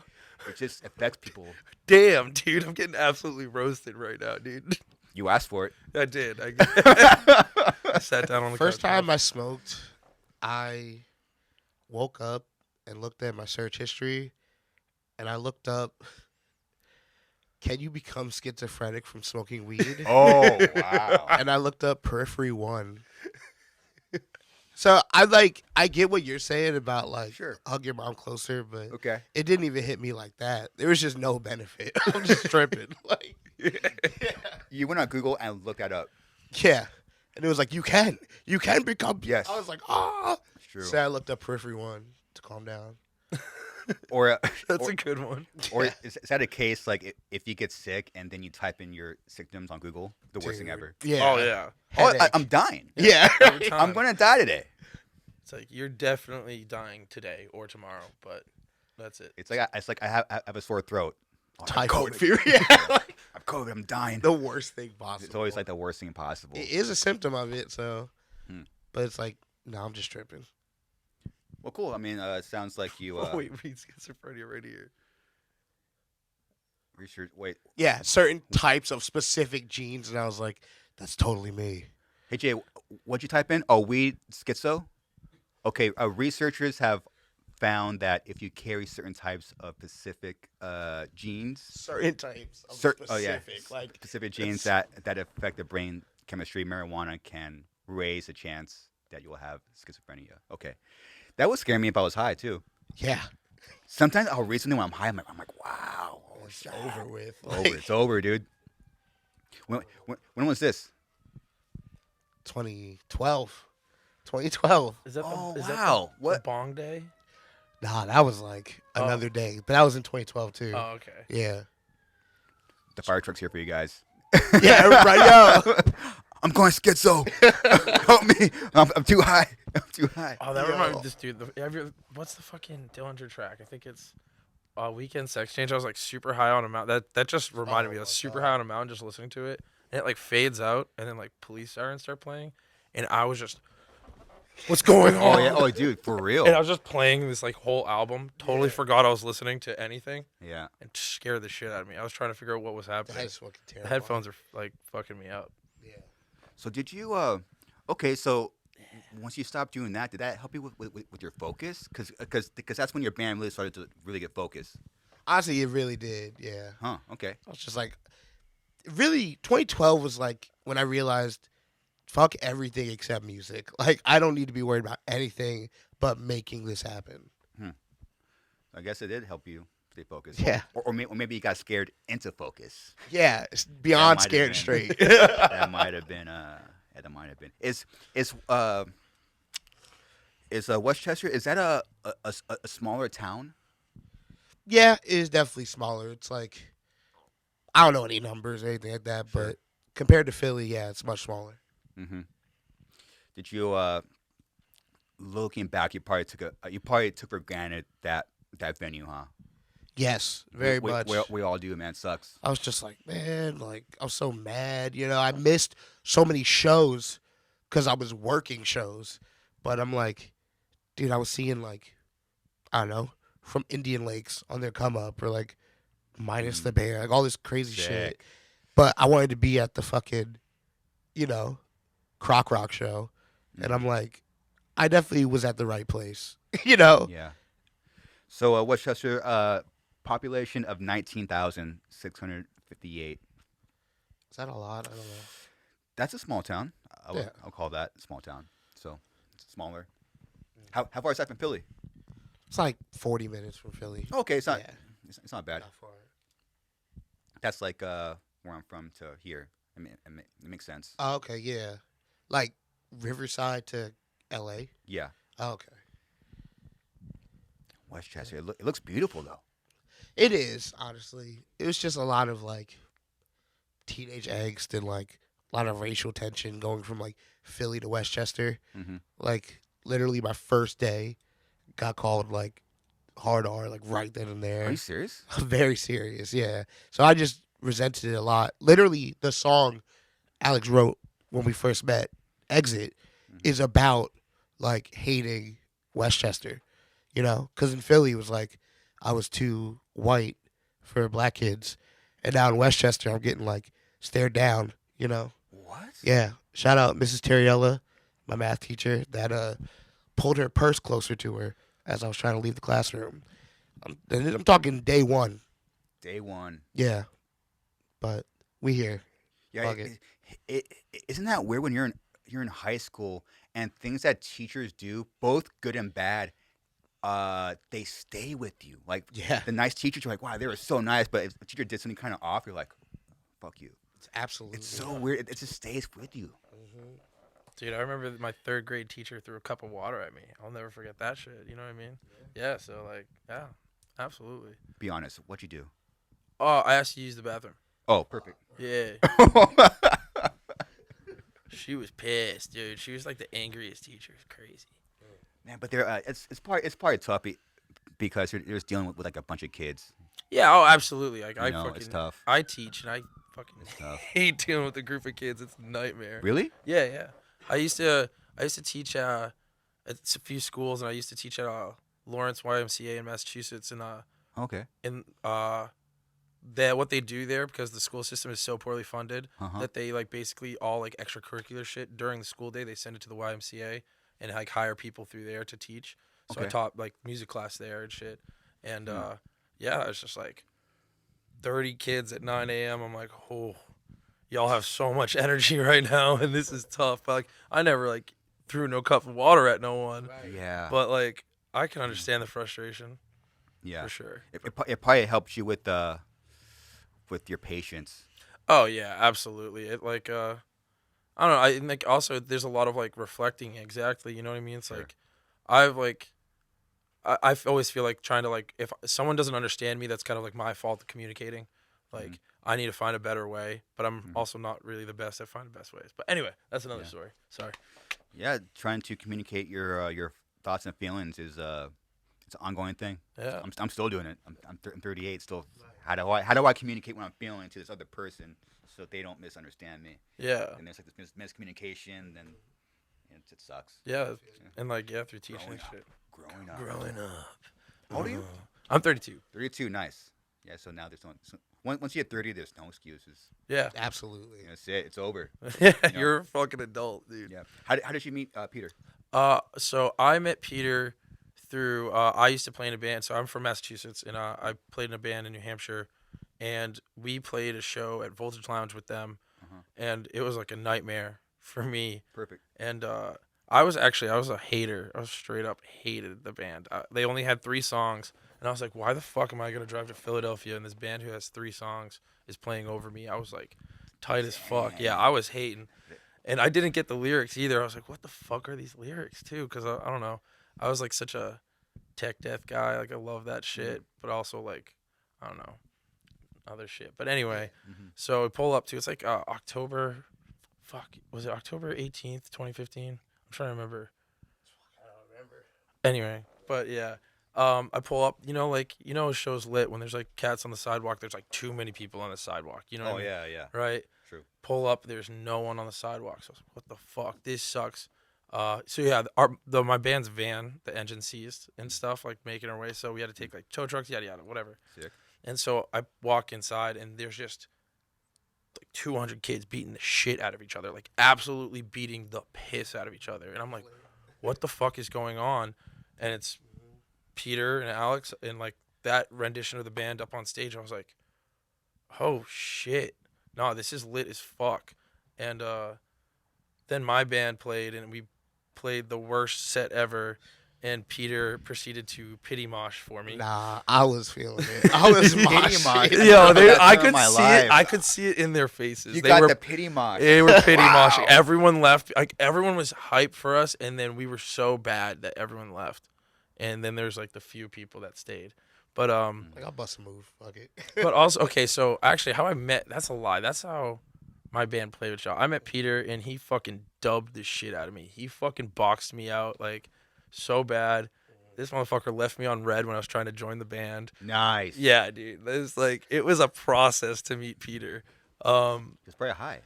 S1: it just affects people.
S2: Damn, dude, I'm getting absolutely roasted right now, dude.
S1: You asked for it.
S2: I did. I sat down on the
S3: First
S2: couch.
S3: time I smoked, I woke up and looked at my search history, and I looked up, can you become schizophrenic from smoking weed?
S1: Oh wow!
S3: And I looked up Periphery 1. So I get what you're saying about like
S1: Sure.
S3: hug your mom closer, but
S1: Okay.
S3: it didn't even hit me like that. There was just no benefit. I'm just tripping. Like,
S1: You went on Google and looked that up.
S3: yeah, and it was like you can become.
S1: Yes.
S3: I was like, ah.
S1: It's true.
S3: So I looked up Periphery 1 to calm down.
S1: Or
S2: That's a good one.
S1: or is that a case like if you get sick and then you type in your symptoms on Google, the worst thing
S3: Dude.
S1: ever?
S3: Yeah.
S2: Oh yeah.
S1: Oh,
S3: Headache.
S1: I'm dying.
S3: Yeah.
S2: Every
S1: I'm
S2: time.
S1: gonna die today.
S2: It's like you're definitely dying today or tomorrow, but that's it.
S1: It's like I have a sore throat. Oh, I have
S3: Typhoid
S1: COVID.
S3: fever. Yeah.
S1: I'm COVID. I'm dying.
S3: The worst thing possible.
S1: It's always like the worst thing possible.
S3: It is a symptom of it, so.
S1: Hmm.
S3: But it's like, no, I'm just tripping.
S1: Well, cool. I mean, it sounds like you
S2: Oh wait, schizophrenia right here.
S1: research. Wait,
S3: Yeah, certain types of specific genes, and I was like, that's totally me.
S1: hey Jay, what'd you type in? Oh, weed schizo. Okay, researchers have found that if you carry certain types of specific genes,
S3: Certain types of
S1: specific,
S3: like
S1: specific genes that affect the brain chemistry, marijuana can raise the chance that you will have schizophrenia. Okay, that would scare me if I was high too.
S3: yeah,
S1: Sometimes I'll recently when I'm high, I'm like, wow,
S3: it's over with.
S1: It's over, dude. When was this?
S3: 2012. 2012.
S2: Is that
S1: Oh,
S2: the, is
S1: wow.
S2: that the,
S1: What?
S2: the bong day?
S3: Nah, that was like another day, but that was in 2012 too.
S2: Oh, okay.
S3: Yeah.
S1: The fire truck's here for you guys.
S3: Yeah, right. Yo.
S1: I'm going schizo. Help me. I'm too high. I'm too high.
S2: Oh, that
S3: Yo.
S2: reminds me of this dude. What's the fucking Dillinger track? I think it's Weekend Sex Change. I was like super high on a mountain. That just reminded me. I was super high on a mountain just listening to it. And it like fades out, and then like police sirens start playing, and I was just, what's going on?
S1: Oh yeah. Oh dude, for real.
S2: And I was just playing this like whole album. Totally forgot I was listening to anything,
S1: Yeah.
S2: and scared the shit out of me. I was trying to figure out what was happening.
S3: That's fucking
S2: The
S3: terrible.
S2: headphones are like fucking me up.
S3: Yeah.
S1: So did you? Okay. So once you stopped doing that, did that help you with your focus? Because that's when your band really started to really get focused.
S3: Honestly, it really did. Yeah.
S1: Huh. Okay.
S3: I was just like, really, 2012 was like when I realized, fuck everything except music. Like, I don't need to be worried about anything but making this happen.
S1: I guess it did help you stay focused.
S3: Yeah.
S1: Or maybe you got scared into focus.
S3: Yeah, it's beyond
S1: might have
S3: scared
S1: been.
S3: straight.
S1: That might have been. Yeah, that might have been. Is Westchester? Is that a smaller town?
S3: Yeah, it is definitely smaller. It's like, I don't know any numbers or anything like that,
S1: Sure.
S3: but compared to Philly, yeah, it's much smaller.
S1: Mm-hmm. Did you looking back, you probably took for granted that venue, huh?
S3: Yes, very much.
S1: We all do, man. It sucks.
S3: I was just like, man, like, I was so mad. You know, I missed so many shows because I was working shows. But I'm like, dude, I was seeing, like, I don't know, from Indian Lakes on their come up or, like, Minus the Bear, like, all this crazy shit.
S1: Sick.
S3: But I wanted to be at the fucking, you know, Croc Rock show. And I'm like, I definitely was at the right place, you know?
S1: Yeah. So Westchester, population of 19,658.
S3: Is that a lot? I don't know.
S1: That's a small town. I'll call that a small town. So it's smaller. How far is that from Philly?
S3: It's like 40 minutes from Philly.
S1: Okay, it's not.
S3: Yeah.
S1: It's not bad.
S3: Not far.
S1: That's like where I'm from to here. I mean, it makes sense.
S3: Oh, okay, yeah. Like Riverside to L.A.?
S1: Yeah.
S3: Oh, okay.
S1: Westchester. It looks beautiful though.
S3: It is, honestly. It was just a lot of, like, teenage angst and, like, a lot of racial tension going from, like, Philly to Westchester.
S1: Mm-hmm.
S3: Like, literally my first day got called, like, hard R, like, right then and there.
S1: Are you serious?
S3: Very serious, yeah. So I just resented it a lot. Literally, the song Alex wrote when we first met, Exit, is about, like, hating Westchester, you know? Because in Philly, it was like, I was too white for black kids. And now in Westchester, I'm getting, like, stared down, you know?
S1: What?
S3: Yeah. Shout out Mrs. Terriella, my math teacher, that pulled her purse closer to her as I was trying to leave the classroom. I'm talking day one.
S1: Day one.
S3: Yeah. But we here.
S1: Yeah.
S3: Fuck it.
S1: Isn't that weird when you're in you're in high school and things that teachers do, both good and bad, they stay with you. Like
S3: Yeah.
S1: the nice teachers, you're like, wow, they were so nice. But if a teacher did something kind of off, you're like, fuck you.
S3: It's absolutely.
S1: It's so weird. It just stays with you.
S2: Dude, I remember my third grade teacher threw a cup of water at me. I'll never forget that shit. You know what I mean? Yeah. So like, yeah, absolutely.
S1: Be honest. What'd you do?
S2: Oh, I asked to use the bathroom.
S1: Oh, perfect.
S2: Yeah. She was pissed, dude. She was like the angriest teacher. It's crazy.
S1: Man, but they're it's probably tough because you're just dealing with like a bunch of kids.
S2: Yeah. Oh, absolutely. Like
S1: You know, it's tough.
S2: I teach and I fucking
S1: tough.
S2: hate dealing with a group of kids. It's a nightmare.
S1: Really?
S2: Yeah, yeah. I used to teach at a few schools, and I used to teach at Lawrence YMCA in Massachusetts, and
S1: Okay.
S2: what they do there, because the school system is so poorly funded, that they like basically all like extracurricular shit during the school day they send it to the YMCA and like hire people through there to teach. So I
S1: Okay.
S2: taught like music class there and shit, and yeah, it's just like 30 kids at 9 a.m. I'm like, oh, y'all have so much energy right now, and this is tough. But like, I never like threw no cup of water at no one.
S1: Yeah.
S2: But like, I can understand the frustration.
S1: Yeah.
S2: For sure.
S1: It probably helps you with your patience.
S2: Oh yeah, absolutely. It like I don't know. I think also there's a lot of like reflecting. Exactly. You know what I mean? It's
S1: Sure.
S2: like I always feel like trying to like if someone doesn't understand me, that's kind of like my fault of communicating. Like I need to find a better way, but I'm also not really the best at finding the best ways. But anyway, that's another story. Sorry.
S1: Yeah, trying to communicate your thoughts and feelings is it's an ongoing thing.
S2: Yeah.
S1: I'm still doing it. I'm 38 still. How do I communicate what I'm feeling to this other person so they don't misunderstand me?
S2: Yeah.
S1: And there's like this miscommunication, then it sucks.
S2: Yeah. And like through teaching and shit.
S1: Growing up. How old are you?
S2: I'm 32.
S1: 32. Nice. Yeah. So now there's once you hit 30, there's no excuses.
S2: Yeah.
S3: Absolutely.
S1: That's it. It's over.
S2: Yeah. You're a fucking adult, dude.
S1: Yeah. How did you meet Peter?
S2: So I met Peter through I used to play in a band. So I'm from Massachusetts, and I played in a band in New Hampshire, and we played a show at Voltage Lounge with them, and it was like a nightmare for me.
S1: Perfect.
S2: And I was a hater. I was straight up hated the band. They only had 3 songs, and I was like, why the fuck am I gonna drive to Philadelphia and this band who has 3 songs is playing over me? I was like tight as fuck. Yeah, I was hating. And I didn't get the lyrics either. I was like, what the fuck are these lyrics too? Because I don't know. I was like such a tech death guy. Like I love that shit, but also like, I don't know, other shit. But anyway, so we pull up to, it's like October, was it October 18th, 2015? I'm trying to remember. I don't remember. Anyway, but yeah. I pull up, a show's lit when there's like cats on the sidewalk. There's like too many people on the sidewalk. You know what I mean?
S1: Yeah.
S2: Right?
S1: True.
S2: Pull up, there's no one on the sidewalk. So I was like, what the fuck? This sucks. So yeah, my band's van, the engine seized and stuff, like making our way. So we had to take like tow trucks, yada yada, whatever.
S1: Sick.
S2: And so I walk inside, and there's just like 200 kids beating the shit out of each other, like absolutely beating the piss out of each other. And I'm like, what the fuck is going on? And it's Peter and Alex, and like that rendition of the band up on stage. I was like, oh shit, no, this is lit as fuck. And then my band played, and we played the worst set ever, and Peter proceeded to pity mosh for me.
S3: Nah, I was feeling it. I was moshing.
S2: Yo, I
S1: That's
S2: could
S1: my
S2: see
S1: life.
S2: it. I could see it in their faces.
S1: You
S2: They
S1: got
S2: were
S1: the pity mosh.
S2: They were pity
S3: Wow.
S2: moshing. Everyone left. Like everyone was hyped for us, and then we were so bad that everyone left. And then there's like the few people that stayed. But
S3: Like, I'll bust a move. Fuck it.
S2: but also, okay, so actually how I met, that's a lie. That's how my band played with y'all. I met Peter, and he fucking dubbed the shit out of me. He fucking boxed me out like so bad. This motherfucker left me on red when I was trying to join the band.
S1: Nice.
S2: Yeah, dude. It was a process to meet Peter.
S1: It's probably high.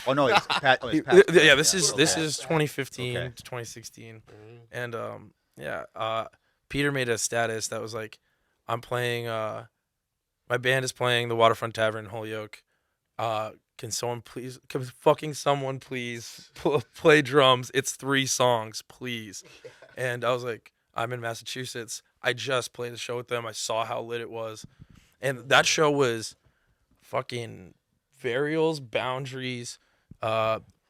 S1: Oh no, it's Pat. Oh, it's Pat.
S2: Yeah, this is 2015
S1: Okay.
S2: to 2016, and Peter made a status that was like, I'm playing. My band is playing the Waterfront Tavern in Holyoke. Can someone please play drums? It's 3 songs, please. And I was like, I'm in Massachusetts. I just played the show with them. I saw how lit it was, and that show was fucking Burials, Boundaries,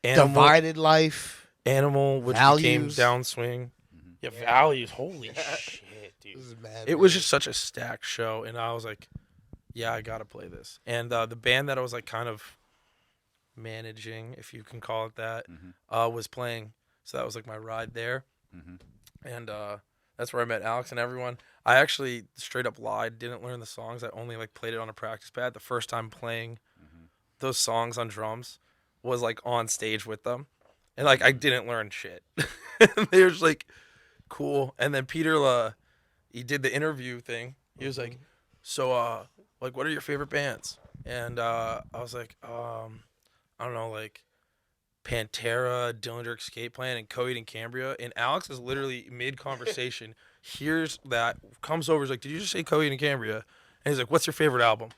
S3: Divided Life.
S2: Animal, which became
S3: Values.
S2: Downswing. Yeah, Values. Holy shit, dude.
S3: This is mad,
S2: It was
S3: man.
S2: just such a stacked show, and I was like, yeah, I gotta play this. And the band that I was like kind of managing, if you can call it that, was playing. So that was like my ride there. And that's where I met Alex and everyone. I actually straight up lied, didn't learn the songs. I only like played it on a practice pad. The first time playing those songs on drums was like on stage with them. And like I didn't learn shit. They were just like, cool. And then Peter, he did the interview thing. He was like, so like what are your favorite bands? And I was like, I don't know, like Pantera, Dillinger Escape Plan, and Coheed and Cambria. And Alex is literally mid conversation, hears that, comes over, is like, did you just say Coheed and Cambria? And he's like, what's your favorite album?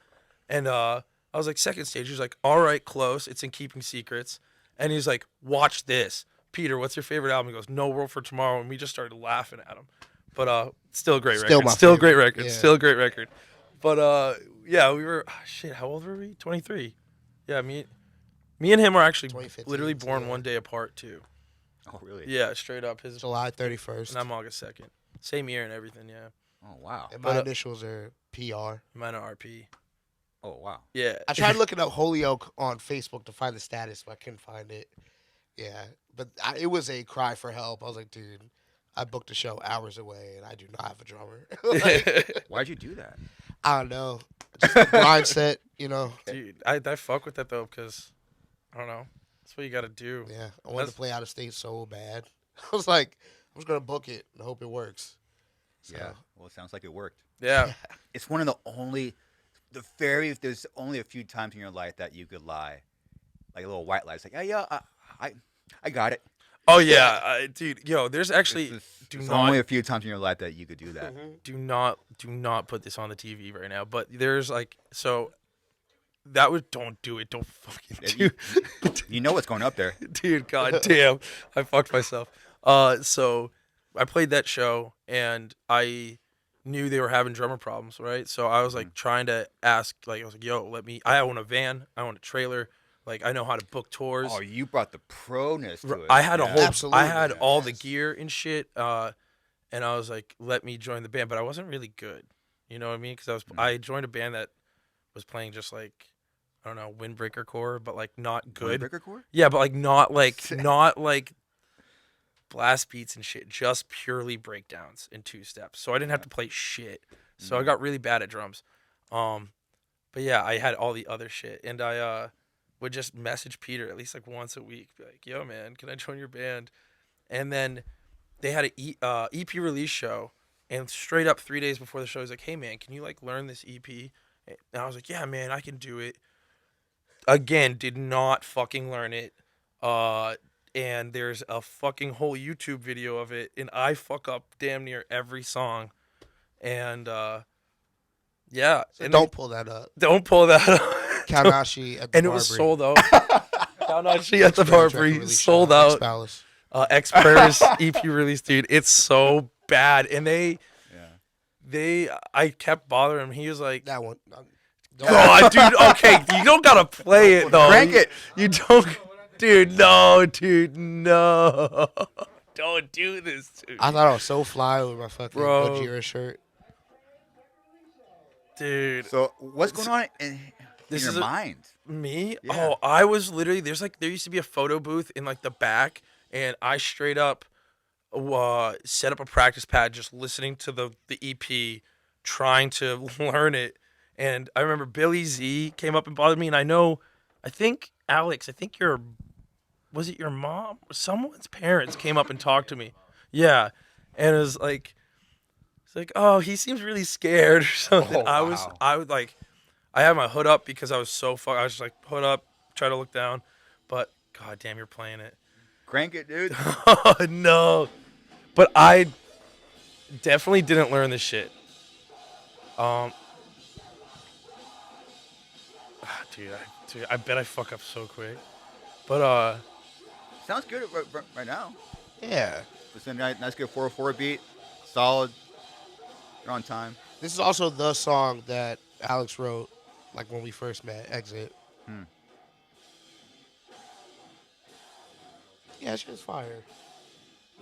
S2: And I was like, second stage. He's like, all right, close. It's in Keeping Secrets. And he's like, watch this. Peter, what's your favorite album? He goes, No World for Tomorrow. And we just started laughing at him. But still a great
S3: Still
S2: record.
S3: my
S2: Still a
S3: favorite.
S2: great record.
S3: Yeah.
S2: Still a great record. But yeah, we were, shit, how old were we? 23. Yeah, me and him are actually
S3: 2015,
S2: literally born
S3: yeah.
S2: one day apart too.
S1: Oh, really?
S2: Yeah, straight up. His
S3: July 31st.
S2: and I'm August 2nd. Same year and everything, yeah.
S1: Oh, wow.
S3: And my
S2: But,
S3: initials are PR.
S2: Mine are RP.
S1: Oh, wow.
S2: Yeah.
S3: I tried looking up Holyoke on Facebook to find the status, but I couldn't find it. Yeah, but it was a cry for help. I was like, dude, I booked a show hours away, and I do not have a drummer. Like,
S1: Why'd you do that?
S3: I don't know. Just the mindset, you know.
S2: Dude, I fuck with that though because I don't know. That's what you got to do.
S3: Yeah, I wanted
S2: That's-
S3: to play out of state so bad. I was like, I'm just gonna book it and hope it works. So,
S1: Yeah. Well, it sounds like it worked.
S2: Yeah.
S1: It's one of there's only a few times in your life that you could lie. Like a little white lie. It's like, I got it.
S2: Oh yeah, dude. Yo, there's actually
S1: There's only a few times in your life that you could do that.
S2: do not put this on the TV right now. But there's like so that would don't do it. Don't fucking do.
S1: You know what's going up there.
S2: Dude, goddamn, I fucked myself. So I played that show and I knew they were having drummer problems, right? So I was like trying to ask, like I was like, yo, I own a van, I own a trailer, like I know how to book tours.
S1: Oh, you brought the proness to it.
S2: I had a
S1: Yeah.
S2: whole,
S3: Absolutely,
S2: I had
S3: yeah.
S2: all the
S3: Yes.
S2: gear and shit, and I was like, let me join the band, but I wasn't really good. You know what I mean? Because I joined a band that was playing just like, I don't know, windbreaker core, but like not good.
S1: Windbreaker core?
S2: Yeah, but like not like blast beats and shit, just purely breakdowns in two steps. So I didn't have to play shit. So I got really bad at drums. But yeah, I had all the other shit, and I would just message Peter at least like once a week, be like, "Yo, man, can I join your band?" And then they had a EP release show, and straight up 3 days before the show, he's like, "Hey, man, can you like learn this EP?" And I was like, "Yeah, man, I can do it." Again, did not fucking learn it. And there's a fucking whole YouTube video of it, and I fuck up damn near every song. And yeah,
S3: So
S2: and
S3: don't pull that up.
S2: don't pull that up.
S3: Kaonashi at the
S2: And it
S3: Barbie.
S2: was sold out. Kaonashi at the Barbie,
S3: Release
S2: sold
S3: show,
S2: out.
S3: Ex-Palace.
S2: X Prayers EP release, dude. It's so bad, and I kept bothering him. He was like,
S3: That one.
S2: "God, dude, okay, you don't gotta play it though.
S1: Crank it.
S2: You don't, dude. No, dude, no, don't do this, dude.
S3: I thought I was so fly with my fucking
S2: Bro.
S3: Gojira shirt.
S2: Dude,
S1: So what's going on in
S2: This
S1: your
S2: is a-
S1: mind?
S2: me?
S1: Yeah.
S2: Oh, I was literally there used to be a photo booth in like the back, and I straight up set up a practice pad just listening to the EP, trying to learn it. And I remember Billy Z came up and bothered me, and I think Alex, was it your mom? Someone's parents came up and talked to me. Yeah. And it was like, oh, he seems really scared or something.
S1: Oh,
S2: I
S1: wow.
S2: was like, I had my hood up because I was so I was just like, hood up, try to look down. But god damn, you're playing it.
S1: Crank it, dude.
S2: Oh no. But I definitely didn't learn this shit. Dude, I bet I fuck up so quick. But
S1: Sounds good right now.
S3: Yeah.
S1: It's a nice good 404 beat. Solid. You're on time.
S3: This is also the song that Alex wrote, like when we first met, Exit. Yeah, that shit's fire.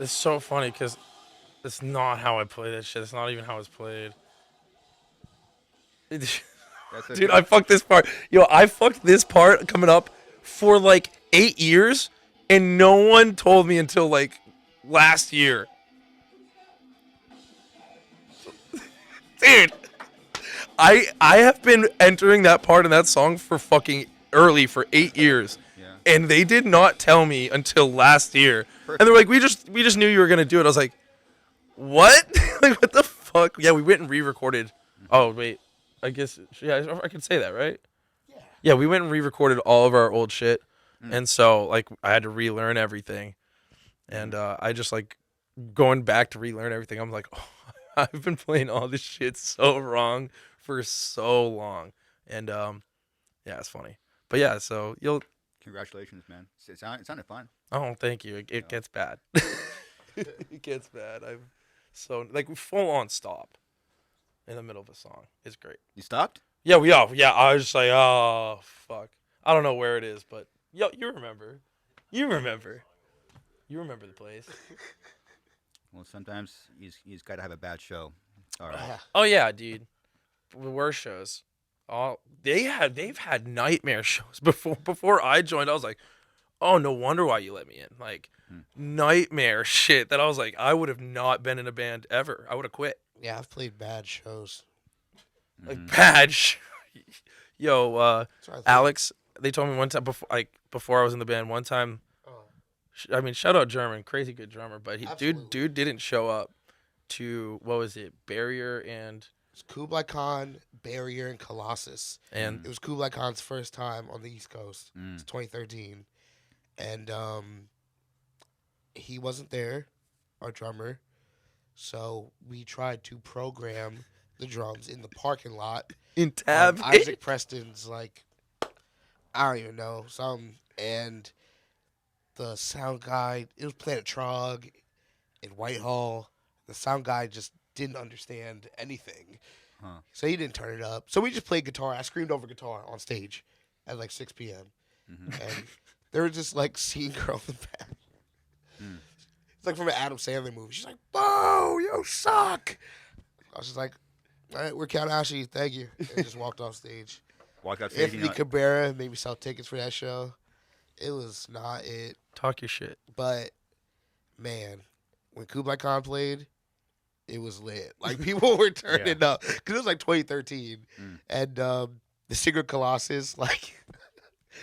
S2: It's so funny because it's not how I play that shit. It's not even how it's played.
S1: That's
S2: Dude,
S1: okay.
S2: I fucked this part. Yo, I fucked this part coming up for like 8 years, and no one told me until like last year. Dude, I have been entering that part in that song for fucking early for 8 years.
S1: Yeah.
S2: And they did not tell me until last year.
S1: Perfect.
S2: And they're like, we just knew you were gonna do it. I was like, what? Like, what the fuck? Yeah, we went and re-recorded. Oh wait, I guess yeah, I can say that, right? Yeah, we went and re-recorded all of our old shit, and so like I had to relearn everything, and I just like going back to relearn everything. I'm like, oh, I've been playing all this shit so wrong for so long, and yeah, it's funny. But yeah, so you'll.
S1: Congratulations, man. It sounded fun.
S2: Oh, thank you. It gets bad. It gets bad. I'm so like full on stop in the middle of a song. It's great.
S1: You stopped?
S2: Yeah, we are. Yeah, I was just like, oh fuck. I don't know where it is, but yo, you remember. You remember the place.
S1: Well, sometimes he's got to have a bad show. All right.
S2: Oh yeah, dude. The worst shows. Oh, they've had nightmare shows before I joined. I was like, oh, no wonder why you let me in. Like nightmare shit that I was like, I would have not been in a band ever. I would have quit.
S3: Yeah, I've played bad shows.
S2: Like bad. Yo,
S3: So I think-
S2: Alex. They told me one time before I was in the band. One time, I mean, shout out German, crazy good drummer, but
S3: Absolutely.
S2: dude didn't show up to what was it, Barrier and
S3: It's Kublai Khan, Barrier, and Colossus.
S2: and
S3: It was Kublai Khan's first time on the East Coast. It's 2013. And he wasn't there, our drummer. So we tried to program the drums in the parking lot.
S2: in Tab.
S3: Isaac Preston's, like, I don't even know, something. And the sound guy, it was Planet Trog in Whitehall. The sound guy just didn't understand anything.
S1: Huh.
S3: So he didn't turn it up. So we just played guitar. I screamed over guitar on stage at like 6 p.m. And there was just like seeing girl in the back. It's like from an Adam Sandler movie. She's like, "Bo, you suck." I was just like, "All right, we're Kaonashi, thank you." And just walked off stage.
S1: Walked out stage.
S3: Anthony Cabrera made me sell tickets for that show. It was not it.
S2: Talk your shit.
S3: But, man, when Kublai Khan played, it was lit. Like, people were turning up. Because it was like 2013. And the singer Colossus, like,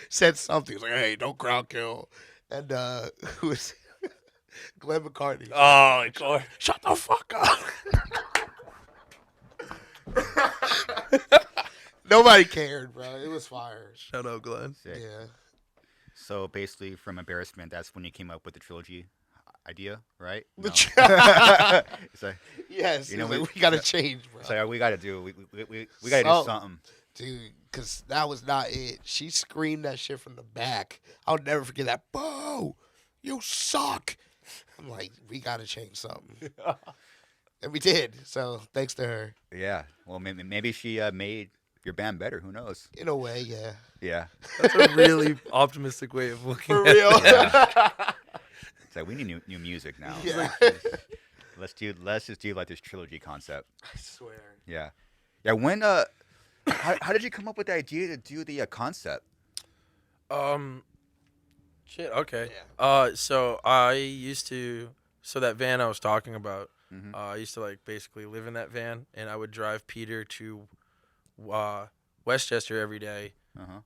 S3: said something. He was like, "Hey, don't crowd kill." And who was Glenn McCartney.
S2: Oh, of course.
S3: Shut the fuck up. Nobody cared, bro. It was fire.
S2: Shut up, Glenn.
S1: Sick.
S3: Yeah.
S1: So basically, from embarrassment, that's when you came up with the trilogy idea, right? No. It's like,
S3: Yes.
S1: You know,
S3: we got to change, bro.
S1: it's like we got to do. We got to do something.
S3: Dude, because that was not it. She screamed that shit from the back. I'll never forget that. "Bo, you suck." I'm like, we got to change something. And we did. So thanks to her.
S1: Yeah. Well, maybe she made your band better. Who knows?
S3: In a way, yeah.
S1: Yeah.
S2: That's a really optimistic way of looking
S3: For
S2: at
S3: real.
S2: it.
S1: It's like we need new music now.
S3: Yeah.
S1: Let's just do like this trilogy concept.
S3: I swear.
S1: Yeah. Yeah. When how did you come up with the idea to do the concept?
S2: Shit. Okay.
S3: Yeah.
S2: So I used to. So that van I was talking about. I used to like basically live in that van, and I would drive Peter to Westchester every day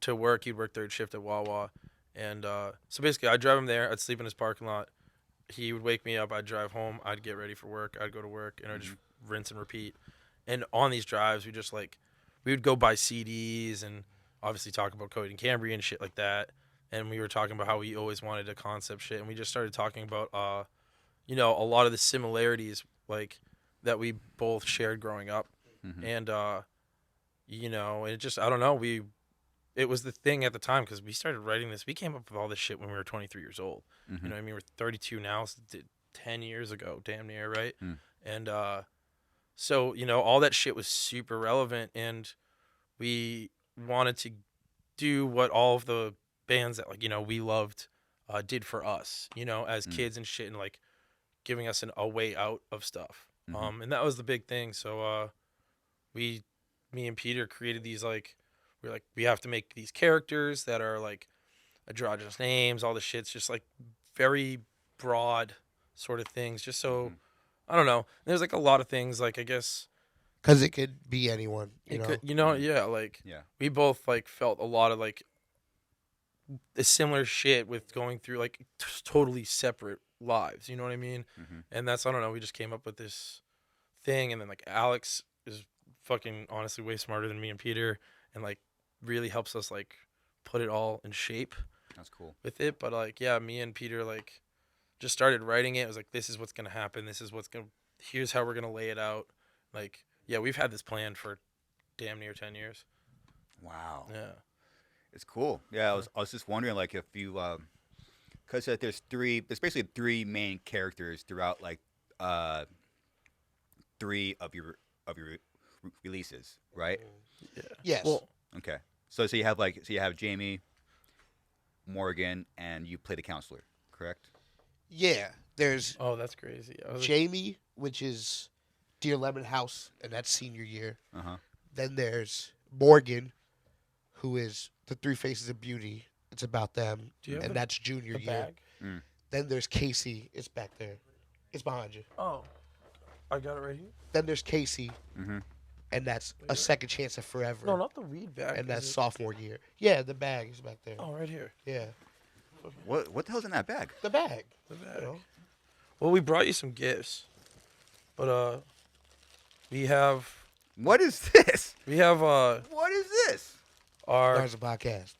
S2: to work. He'd work third shift at Wawa, and so basically I'd drive him there. I'd sleep in his parking lot. He would wake me up. I'd drive home. I'd get ready for work. I'd go to work, and I'd just rinse and repeat. And on these drives, we would go buy CDs and obviously talk about Coheed and Cambria and shit like that. And we were talking about how we always wanted a concept shit, and we just started talking about a lot of the similarities like that we both shared growing up, and it just, I don't know, it was the thing at the time because we started writing this. We came up with all this shit when we were 23 years old. You know what I mean? We're 32 now, so 10 years ago, damn near, right? And so, all that shit was super relevant, and we wanted to do what all of the bands that, like, we loved did for us, you know, as kids and shit, and like giving us a way out of stuff. And that was the big thing. So me and Peter created these like we have to make these characters that are like androgynous names, all the shit's just like very broad sort of things, just so I don't know. There's like a lot of things like I guess
S3: Because it could be anyone, you
S2: it
S3: know.
S2: could, you know, yeah, like
S1: Yeah.
S2: we both like felt a lot of like the similar shit with going through like totally separate lives, you know what I mean? And that's I don't know, we just came up with this thing, and then like Alex is fucking honestly way smarter than me and Peter, and like really helps us like put it all in shape
S1: That's cool.
S2: with it. But like yeah, me and Peter like just started writing it. It was like this is what's gonna happen, this is what's gonna here's how we're gonna lay it out. Like yeah, we've had this plan for damn near 10 years.
S1: Wow.
S2: Yeah.
S1: It's cool. Yeah, I was just wondering, like, if you, because there's basically three main characters throughout, like, three of your releases, right?
S2: Yeah.
S3: Yes.
S2: Well,
S1: Okay. So you have Jamie, Morgan, and you play the counselor, correct?
S3: yeah. There's
S2: oh, that's crazy. I was like,
S3: Jamie, which is Dear Lemon House, and that's senior year.
S1: Uh huh.
S3: Then there's Morgan, who is the Three Faces of Beauty. It's about them,
S2: Do you have
S3: and
S2: the-
S3: that's junior
S2: the
S3: year.
S2: bag.
S3: Then there's Casey. It's back there. It's behind you.
S2: Oh, I got it right here.
S3: Then there's Casey, and that's A Second Chance at Forever.
S2: No, not the weed bag.
S3: and that's
S2: is it?
S3: sophomore year. Yeah, the bag is back there.
S2: Oh, right here.
S3: Yeah,
S1: What the hell's in that bag?
S3: the bag.
S2: The
S3: You
S2: bag.
S3: know?
S2: Well, we brought you some gifts, but we have
S1: What is this? What is this?
S2: our
S3: Garza podcast.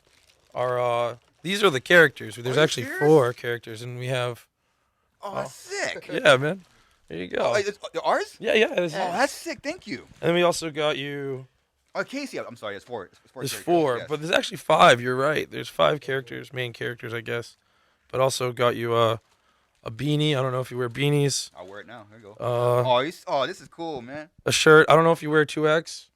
S2: these are the characters. There's
S1: you
S2: actually
S1: serious?
S2: 4 characters, and we have
S1: Oh, that's sick.
S2: yeah, man. There you go.
S1: Oh, they're ours?
S2: Yeah, yeah. This
S1: Oh,
S2: is-
S1: that's sick. Thank you.
S2: and then we also got you.
S1: Oh, Casey. I'm sorry. It's 4. It's 4.
S2: There's
S1: characters,
S2: 4,
S1: yes.
S2: but there's actually 5. You're right. There's 5 characters, main characters, I guess. But also got you a beanie. I don't know if you wear beanies.
S1: I'll wear it now. There you go.
S2: Uh,
S1: This is cool, man.
S2: a shirt. I don't know if you wear 2X.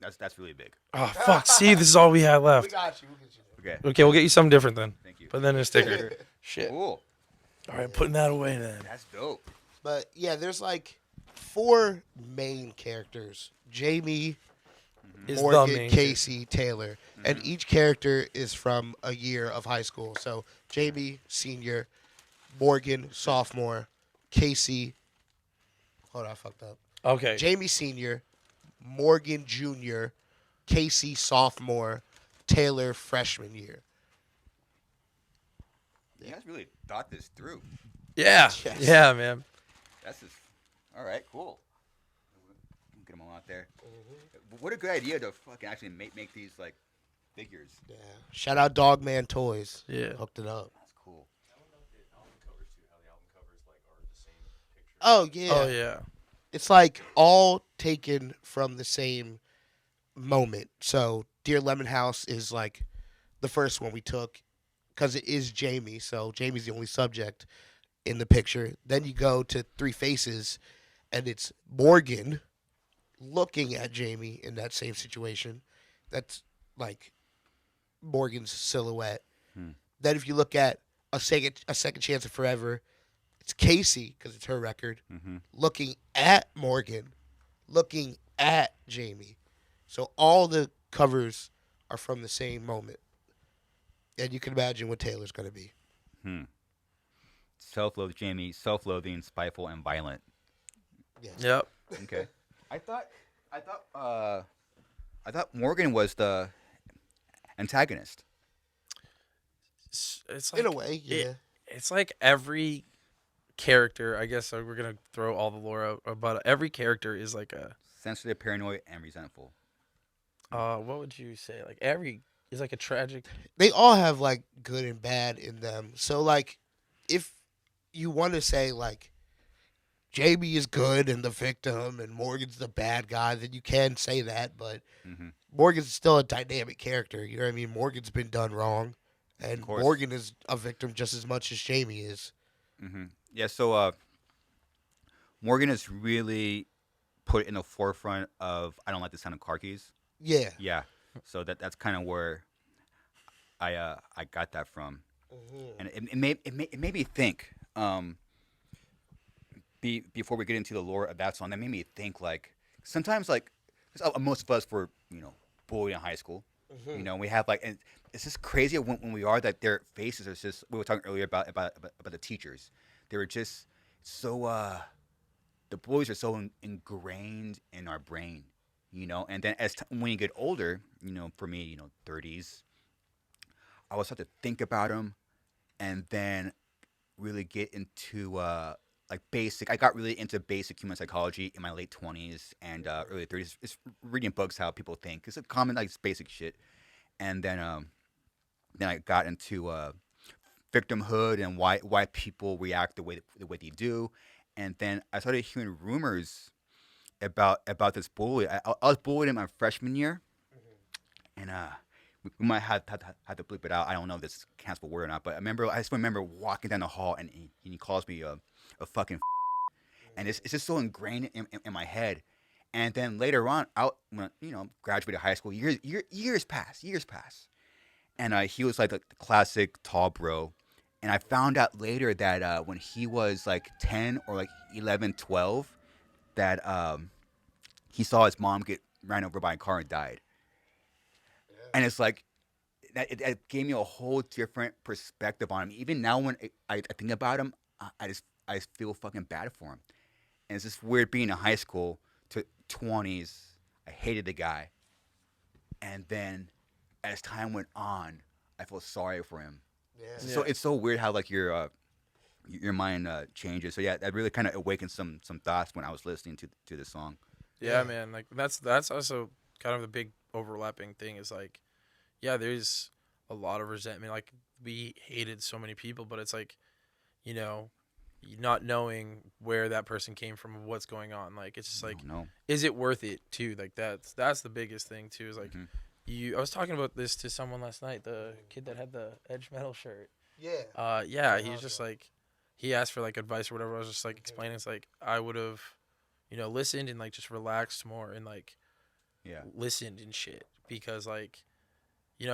S1: That's really big.
S2: Oh fuck! See, this is all we had left.
S3: got you. We'll get you.
S1: Okay.
S2: Okay, we'll get you something different then.
S1: Thank you.
S2: But then a sticker. Shit.
S1: Cool.
S2: All right, putting that away then.
S1: That's dope.
S3: But yeah, there's like 4 main characters: Jamie,
S2: Is the
S3: Morgan,
S2: main
S3: Casey, Taylor, and each character is from a year of high school. So Jamie, senior; Morgan, sophomore; Casey. Hold on, I fucked up.
S2: Okay.
S3: Jamie, senior; Morgan, junior; Casey, sophomore; Taylor, freshman year.
S1: You guys really thought this through.
S2: Yeah.
S3: Yes.
S2: Yeah, man.
S1: That's just all right. Cool. Get them all out there. What a good idea to fucking actually make these like figures.
S3: Yeah. Shout out Dogman Toys.
S2: Yeah.
S3: Hooked it up.
S1: That's cool.
S3: Oh yeah.
S2: Oh yeah.
S3: It's like all taken from the same moment. So Dear Lemon House is like the first one we took because it is Jamie. So Jamie's the only subject in the picture. Then you go to Three Faces, and it's Morgan looking at Jamie in that same situation. That's like Morgan's silhouette. Then if you look at a second chance of forever, it's Casey because it's her record looking at Morgan, looking at Jamie. So all the covers are from the same moment, and you can imagine what Taylor's going to be.
S1: Self-loathing, Jamie. Self-loathing, spiteful, and violent.
S3: Yes.
S2: Yep.
S1: Okay. I thought Morgan was the antagonist.
S2: It's like,
S3: In a way, yeah.
S2: It's like every character. I guess we're gonna throw all the lore out, but every character is like a.
S1: Sensitive, paranoid, and resentful.
S2: What would you say? Like every is like a tragic.
S3: They all have like good and bad in them. So like, if you want to say like Jamie is good and the victim and Morgan's the bad guy, then you can say that. But Morgan's still a dynamic character. You know what I mean? Morgan's been done wrong, and
S1: course.
S3: Morgan is a victim just as much as Jamie is.
S1: Yeah. So Morgan is really put in the forefront of I don't like the sound of car keys.
S3: Yeah.
S1: Yeah. So that's kind of where I got that from. and it made me think. Before we get into the lore of that song, that made me think like sometimes like 'cause, most of us were bullied in high school. We have like, and it's just crazy when we are that their faces are just. We were talking earlier about the teachers. They were just so. The bullies are so ingrained in our brain, And then when you get older, for me, 30s, I will start to think about them, and then really get into like basic. I got really into basic human psychology in my late 20s and early 30s. It's reading books how people think. It's a common like basic shit, and then I got into victimhood and why people react the way they do, and then I started hearing rumors about this bully. I was bullied in my freshman year, and we might have to bleep it out. I don't know if this counts for word or not, but I just remember walking down the hall and he calls me a fucking and it's just so ingrained in my head. And then later on, when graduated high school, years pass, and he was like the classic tall bro. And I found out later that when he was like 10 or like 11, 12, that he saw his mom get ran over by a car and died. And it's like it gave me a whole different perspective on him. Even now, when I think about him, I just feel fucking bad for him. And it's just weird being in high school to 20s. I hated the guy, and then as time went on, I felt sorry for him. Yeah. So it's so weird how like your mind changes. So yeah, that really kind of awakened some thoughts when I was listening to this song.
S2: Yeah, man. Like that's also kind of the big overlapping thing is like, yeah, there's a lot of resentment. Like we hated so many people, but it's like, not knowing where that person came from and what's going on. Like it's just like, is it worth it too? Like that's the biggest thing too. Is like, I was talking about this to someone last night. The kid that had the Edge Metal shirt. Yeah. Yeah. He was just like, he asked for like advice or whatever. I was just like explaining. It's like I would have, listened and like just relaxed more and like, listened and shit because like,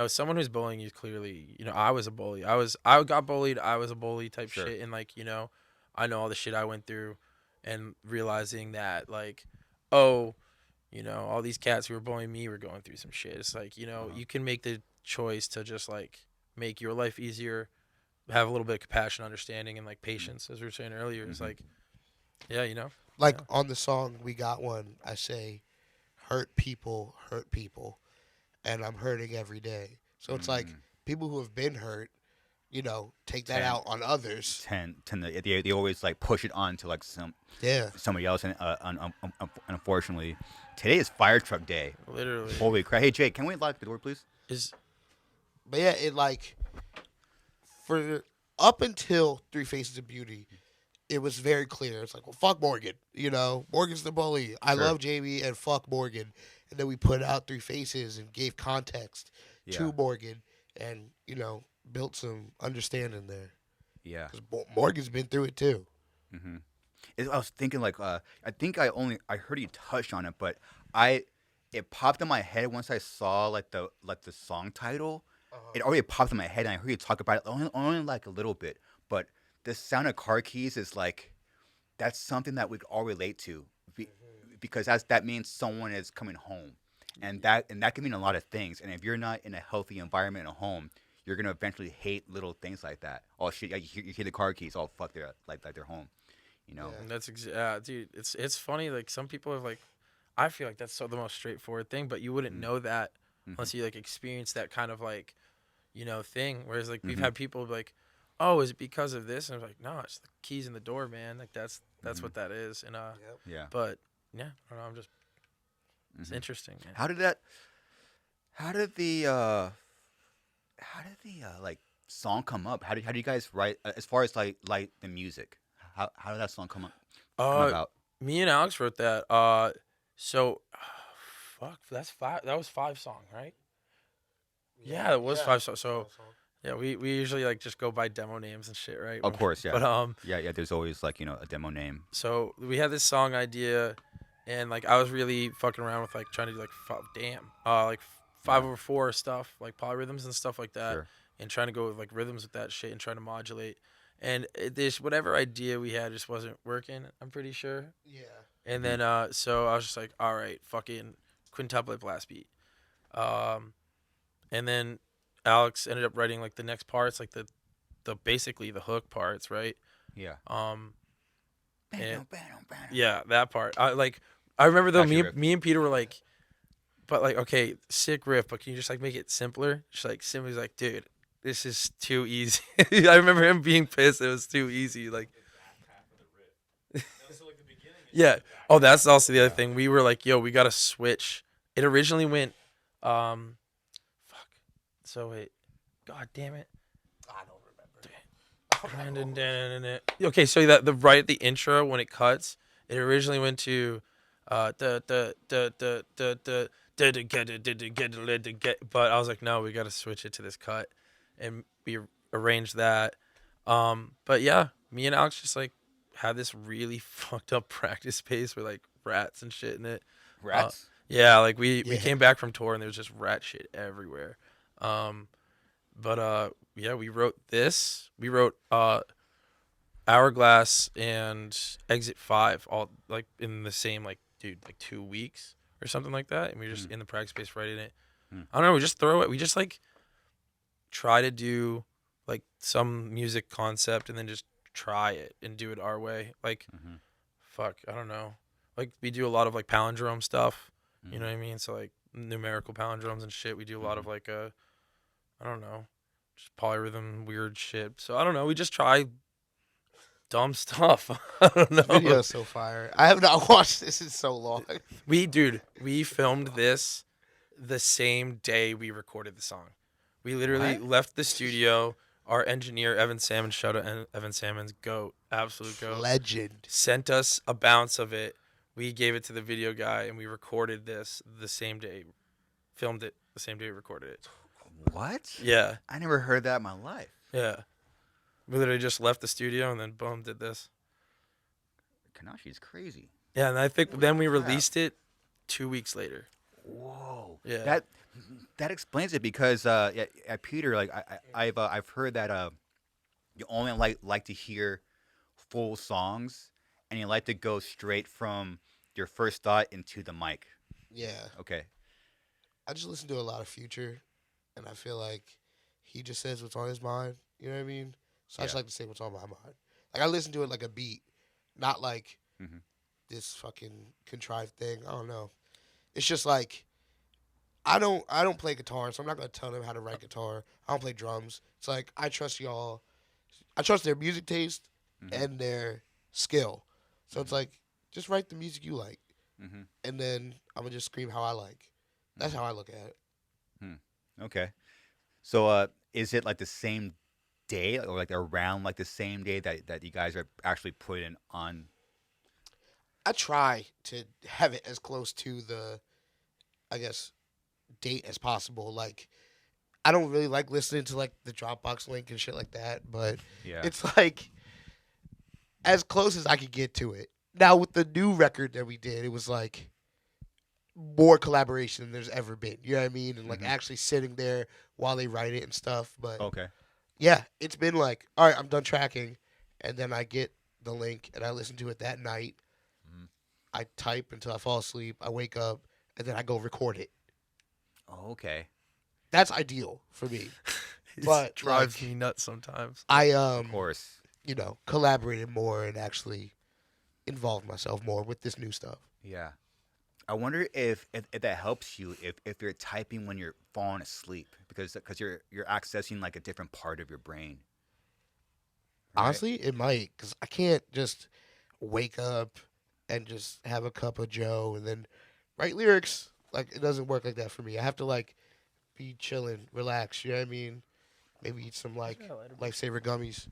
S2: someone who's bullying you clearly, I was a bully. I got bullied. I was a bully type shit. And like, I know all the shit I went through and realizing that like, oh, all these cats who were bullying me were going through some shit. It's like, you can make the choice to just like make your life easier, have a little bit of compassion, understanding, and like patience, as we were saying earlier. It's like, yeah,
S3: Like on the song We Got One, I say, hurt people, and I'm hurting every day. So it's like people who have been hurt, take that out on others.
S1: They always like push it on to like somebody else, and unfortunately, today is fire truck day.
S2: Literally.
S1: Holy crap! Hey Jake, can we lock the door, please?
S3: But yeah, it like for up until Three Faces of Beauty, it was very clear. It's like, well, fuck Morgan. Morgan's the bully. I love Jamie and fuck Morgan. And then we put out Three Faces and gave context to Morgan and, built some understanding there. Yeah. Because Morgan's been through it too.
S1: Mm-hmm. I was thinking like, I think I heard you touch on it, but it popped in my head once I saw like the song title. It already popped in my head and I heard you talk about it only like a little bit. But the sound of car keys is like, that's something that we could all relate to. Because that means someone is coming home, and that can mean a lot of things. And if you're not in a healthy environment at home, you're gonna eventually hate little things like that. Oh shit! You hear the car keys. Oh fuck! They're like they're home.
S2: And that's dude. It's funny. Like some people have like, I feel like that's the most straightforward thing, but you wouldn't know that unless you like experience that kind of like, thing. Whereas like we've had people be like, oh, is it because of this? And I'm like, no, it's the keys in the door, man. Like that's what that is. And but. Yeah, I don't know. I'm just. It's interesting. Man.
S1: How did the like song come up? How do you guys write as far as like the music? How did that song come about?
S2: Me and Alex wrote that. So, fuck. That's 5. That was 5 songs, right? Yeah, it was 5 songs. So. Yeah, we usually like just go by demo names and shit, right?
S1: Of course, yeah.
S2: But
S1: yeah. There's always like a demo name.
S2: So we had this song idea, and like I was really fucking around with like trying to do like like 5/4 stuff, like polyrhythms and stuff like that. Sure. and trying to go with like rhythms with that shit and trying to modulate. And this whatever idea we had just wasn't working. I'm pretty sure.
S3: Yeah.
S2: And then so I was just like, all right, fucking quintuplet blast beat. And then Alex ended up writing like the next parts, like the basically the hook parts, right?
S1: Yeah.
S2: And, yeah, that part. I remember though, me and Peter were like, but like, okay, sick riff, but can you just like make it simpler? Just like simply like, dude, this is too easy. I remember him being pissed. It was too easy. Like, yeah. Oh, that's also the other thing. We were like, yo, we gotta switch. It originally went, fuck. So wait, god damn it.
S3: I don't remember.
S2: Okay, so that the right at the intro when it cuts, it originally went to, but I was like, no, we gotta switch it to this cut, and we arranged that. But yeah, me and Alex just like had this really fucked up practice space with like rats and shit in it.
S1: Rats?
S2: Yeah, like we came back from tour and there was just rat shit everywhere. Yeah, we wrote this. We wrote Hourglass and Exit 5 all like in the same like 2 weeks or something like that, and we were just in the practice space writing it. I don't know, we just throw it. We just like try to do like some music concept and then just try it and do it our way. Like fuck, I don't know. Like we do a lot of like palindrome stuff. You know what I mean? So like numerical palindromes and shit. We do a lot of like I don't know, just polyrhythm weird shit. So I don't know. We just try dumb stuff. I don't know.
S3: The video's so fire. I have not watched this in so long.
S2: We filmed this the same day we recorded the song. We literally left the studio. Our engineer, Evan Salmon, shout out Evan Salmon's goat, absolute goat.
S3: Legend.
S2: Sent us a bounce of it. We gave it to the video guy, and we recorded this the same day. Filmed it the same day we recorded it.
S1: What?
S2: Yeah.
S1: I never heard that in my life.
S2: Yeah. We literally just left the studio and then boom, did this.
S1: Kaonashi is crazy.
S2: Yeah, and I think then we released it 2 weeks later.
S1: Whoa.
S2: Yeah.
S1: That explains it because at Peter, like I've heard that you only like to hear full songs and you like to go straight from your first thought into the mic.
S3: Yeah.
S1: Okay.
S3: I just listen to a lot of Future, and I feel like he just says what's on his mind. You know what I mean? So I just like to say what's on my mind. Like I listen to it like a beat, not like this fucking contrived thing. I don't know. It's just like I don't play guitar, so I'm not gonna tell them how to write guitar. I don't play drums. It's like I trust y'all. I trust their music taste and their skill. So it's like just write the music you like, and then I'm gonna just scream how I like. That's how I look at it.
S1: Okay. So is it like the same day or like around like the same day that you guys are actually putting on?
S3: I try to have it as close to the, I guess, date as possible. Like, I don't really like listening to like the Dropbox link and shit like that, but it's like as close as I could get to it. Now with the new record that we did, it was like more collaboration than there's ever been. You know what I mean? And like actually sitting there while they write it and stuff. But yeah, it's been like, all right, I'm done tracking, and then I get the link and I listen to it that night. I type until I fall asleep. I wake up and then I go record it.
S1: Oh, okay.
S3: That's ideal for me. But
S2: drives me nuts sometimes.
S3: I
S1: of course,
S3: collaborated more and actually involved myself more with this new stuff.
S1: Yeah. I wonder if that helps you if you're typing when you're falling asleep because you're accessing like a different part of your brain. Right?
S3: Honestly, it might, because I can't just wake up and just have a cup of Joe and then write lyrics. Like, it doesn't work like that for me. I have to like be chilling, relax. You know what I mean? Maybe eat some like Lifesaver gummies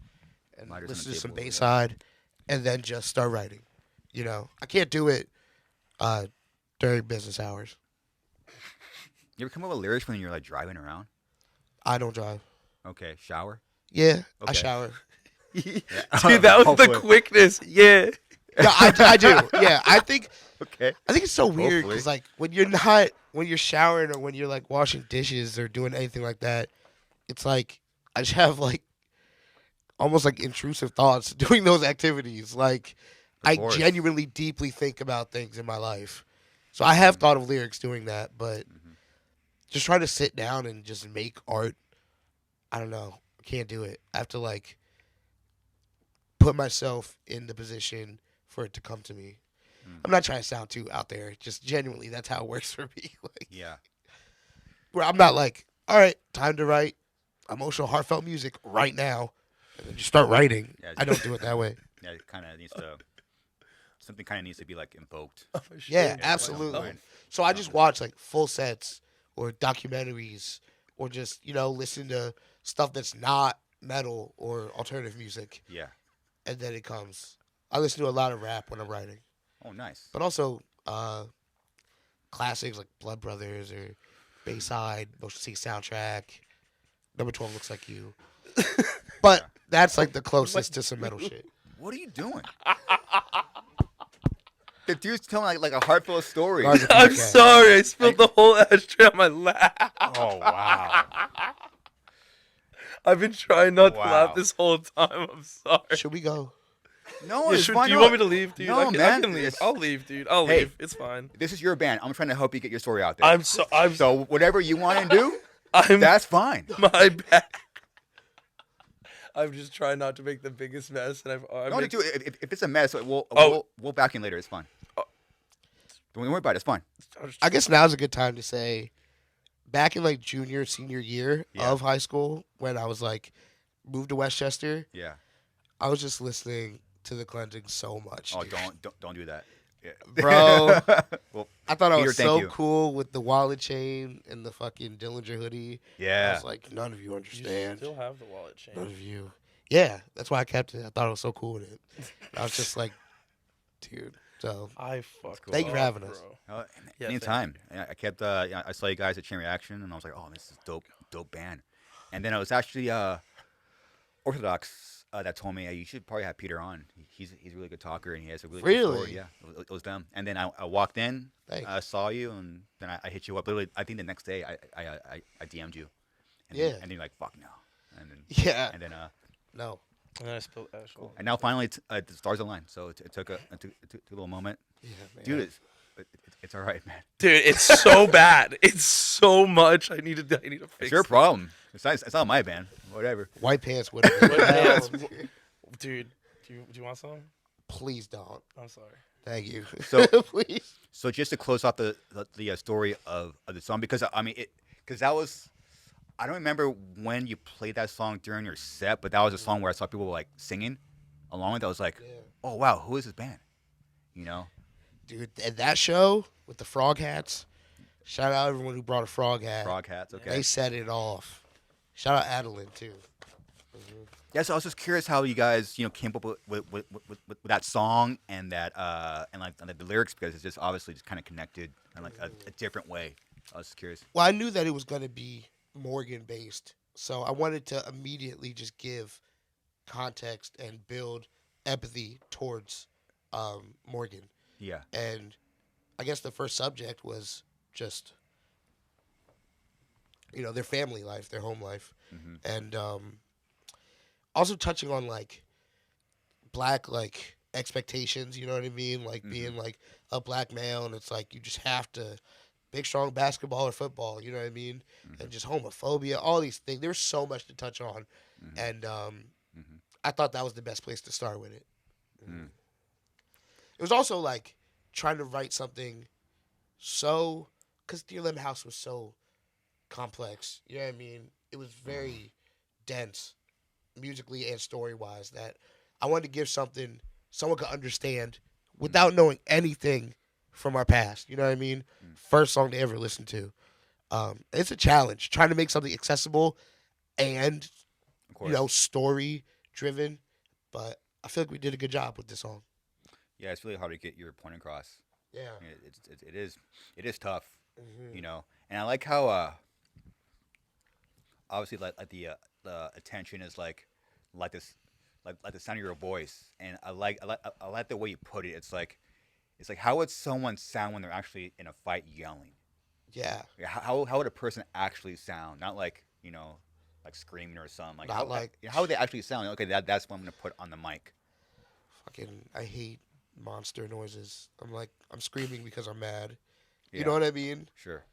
S3: and listen to some Bayside, and then just start writing. I can't do it during business hours.
S1: You ever come up with lyrics when you're like driving around?
S3: I don't drive.
S1: Okay, shower.
S3: Yeah,
S1: okay.
S3: I shower.
S2: Dude, that was the quickness. Yeah.
S3: Yeah, I do. Yeah, I think.
S1: Okay.
S3: I think it's so weird because like when you're showering or when you're like washing dishes or doing anything like that, it's like I just have like almost like intrusive thoughts doing those activities. Like
S1: Of
S3: I
S1: course.
S3: genuinely deeply think about things in my life. So I have thought of lyrics doing that, but just trying to sit down and just make art, I don't know. I can't do it. I have to like put myself in the position for it to come to me. I'm not trying to sound too out there. Just genuinely, that's how it works for me. Like,
S1: Yeah.
S3: where I'm not like, all right, time to write emotional, heartfelt music right now, and then just start writing.
S1: Yeah,
S3: I don't do it that way.
S1: Yeah, it kind of needs to. Something kind of needs to be like invoked.
S3: Yeah,
S1: Yeah,
S3: absolutely.
S1: fine.
S3: So I just watch like full sets or documentaries or just, listen to stuff that's not metal or alternative music,
S1: Yeah.
S3: and then it comes. I listen to a lot of rap when I'm writing,
S1: Oh, nice.
S3: but also classics like Blood Brothers or Bayside, Motion City Soundtrack, Number 12 Looks Like You. But that's like the closest to some metal shit.
S1: What are you doing? The dude's telling like a heartfelt story.
S3: Garza
S2: I'm
S3: podcast.
S2: sorry, I spilled the whole ashtray on my lap.
S1: Oh wow.
S2: I've been trying not to
S1: Wow.
S2: laugh this whole time. I'm sorry.
S3: Should we go?
S1: No,
S2: Yeah,
S1: it's
S2: do
S1: fine.
S2: you want me to leave, dude?
S1: No,
S2: I can
S1: man.
S2: leave.
S1: It's-
S2: I'll leave, dude. I'll
S1: Hey.
S2: leave. It's fine.
S1: This is your band. I'm trying to help you get your story out there.
S2: I'm
S1: So whatever you want to do,
S2: I'm
S1: that's fine.
S2: my bad. I'm just trying not to make the biggest mess, and
S1: No, do if it's a mess, we'll
S2: Oh.
S1: we'll back in later. It's fine. Don't worry about it. It's fine.
S3: I guess now's a good time to say, back in like junior, senior year
S1: Yeah.
S3: of high school, when I was like moved to Westchester,
S1: Yeah.
S3: I was just listening to The Cleansing so much.
S1: Oh,
S3: dude.
S1: don't do that. Yeah.
S3: Bro.
S1: Well,
S3: I thought I
S1: Peter,
S3: was
S1: thank
S3: so
S1: you.
S3: cool with the wallet chain and the fucking Dillinger hoodie. I
S1: yeah.
S3: was like, none of you
S2: You
S3: understand.
S2: still have the wallet chain.
S3: None of you. Yeah, that's why I kept it. I thought I was so cool with it. I was just like, dude. So
S2: I fuck.
S3: Thank you for having us.
S1: Oh,
S2: Yeah,
S1: anytime. I kept. I saw you guys at Chain Reaction, and I was like, "Oh, this is dope band." And then I was actually Orthodox that told me you should probably have Peter on. He's a really good talker, and he has a really good story.
S3: Really?
S1: Yeah, it was them. And then I walked in,
S3: Thanks.
S1: I saw you, and then I hit you up. Literally, I think the next day I DM'd you. And
S3: Yeah.
S1: Then, and then you're like, "Fuck no." And then
S3: yeah,
S1: and then
S3: no.
S2: And then I spilled ash. Cool.
S1: and now finally the stars align. So it took a little moment.
S3: Yeah, man.
S1: Dude, it's all right, man.
S2: Dude, it's so bad. It's so much. I need to fix.
S1: It's your problem. It's not my band. Whatever.
S3: White pants would have been
S2: White pants.
S3: hell.
S2: Dude, do you want some?
S3: Please don't.
S2: I'm sorry.
S3: Thank you.
S1: So-
S3: please.
S1: So just to close off the story of the song, because I mean because that was, I don't remember when you played that song during your set, but that was a song where I saw people like singing along with it. I was like,
S3: Yeah.
S1: oh wow, who is this band? You know?
S3: Dude, at that show with the frog hats, shout out everyone who brought a frog hat.
S1: Frog hats. Okay.
S3: They set it off. Shout out Adeline too.
S1: Yeah. So I was just curious how you guys came up with that song and that and the lyrics, because it's just obviously just kind of connected in like a different way. I was just curious.
S3: Well, I knew that it was going to be Morgan based, so I wanted to immediately just give context and build empathy towards Morgan.
S1: Yeah.
S3: And I guess the first subject was just, their family life, their home life, and also touching on like black like expectations. You know what I mean? Like being like a black male, and it's like you just have to big strong basketball or football. You know what I mean? And just homophobia, all these things. There's so much to touch on, and I thought that was the best place to start with it. It was also like trying to write something so, because Dear Lemon House was so complex. You know what I mean? It was very dense, musically and story wise, that I wanted to give something someone could understand without knowing anything from our past. You know what I mean? First song they ever listened to. It's a challenge trying to make something accessible and
S1: Of course.
S3: story driven, but I feel like we did a good job with this song.
S1: Yeah, it's really hard to get your point across.
S3: Yeah.
S1: I mean, it is tough, And I like how obviously like the attention is like this like the sound of your voice, and I like the way you put it. It's like how would someone sound when they're actually in a fight yelling?
S3: Yeah.
S1: How would a person actually sound? Not like like screaming or something. Like
S3: Not like
S1: how would they actually sound? Okay, that's what I'm gonna put on the mic.
S3: fucking. I hate monster noises. I'm screaming because I'm mad.
S1: Yeah.
S3: You know what I mean?
S1: Sure.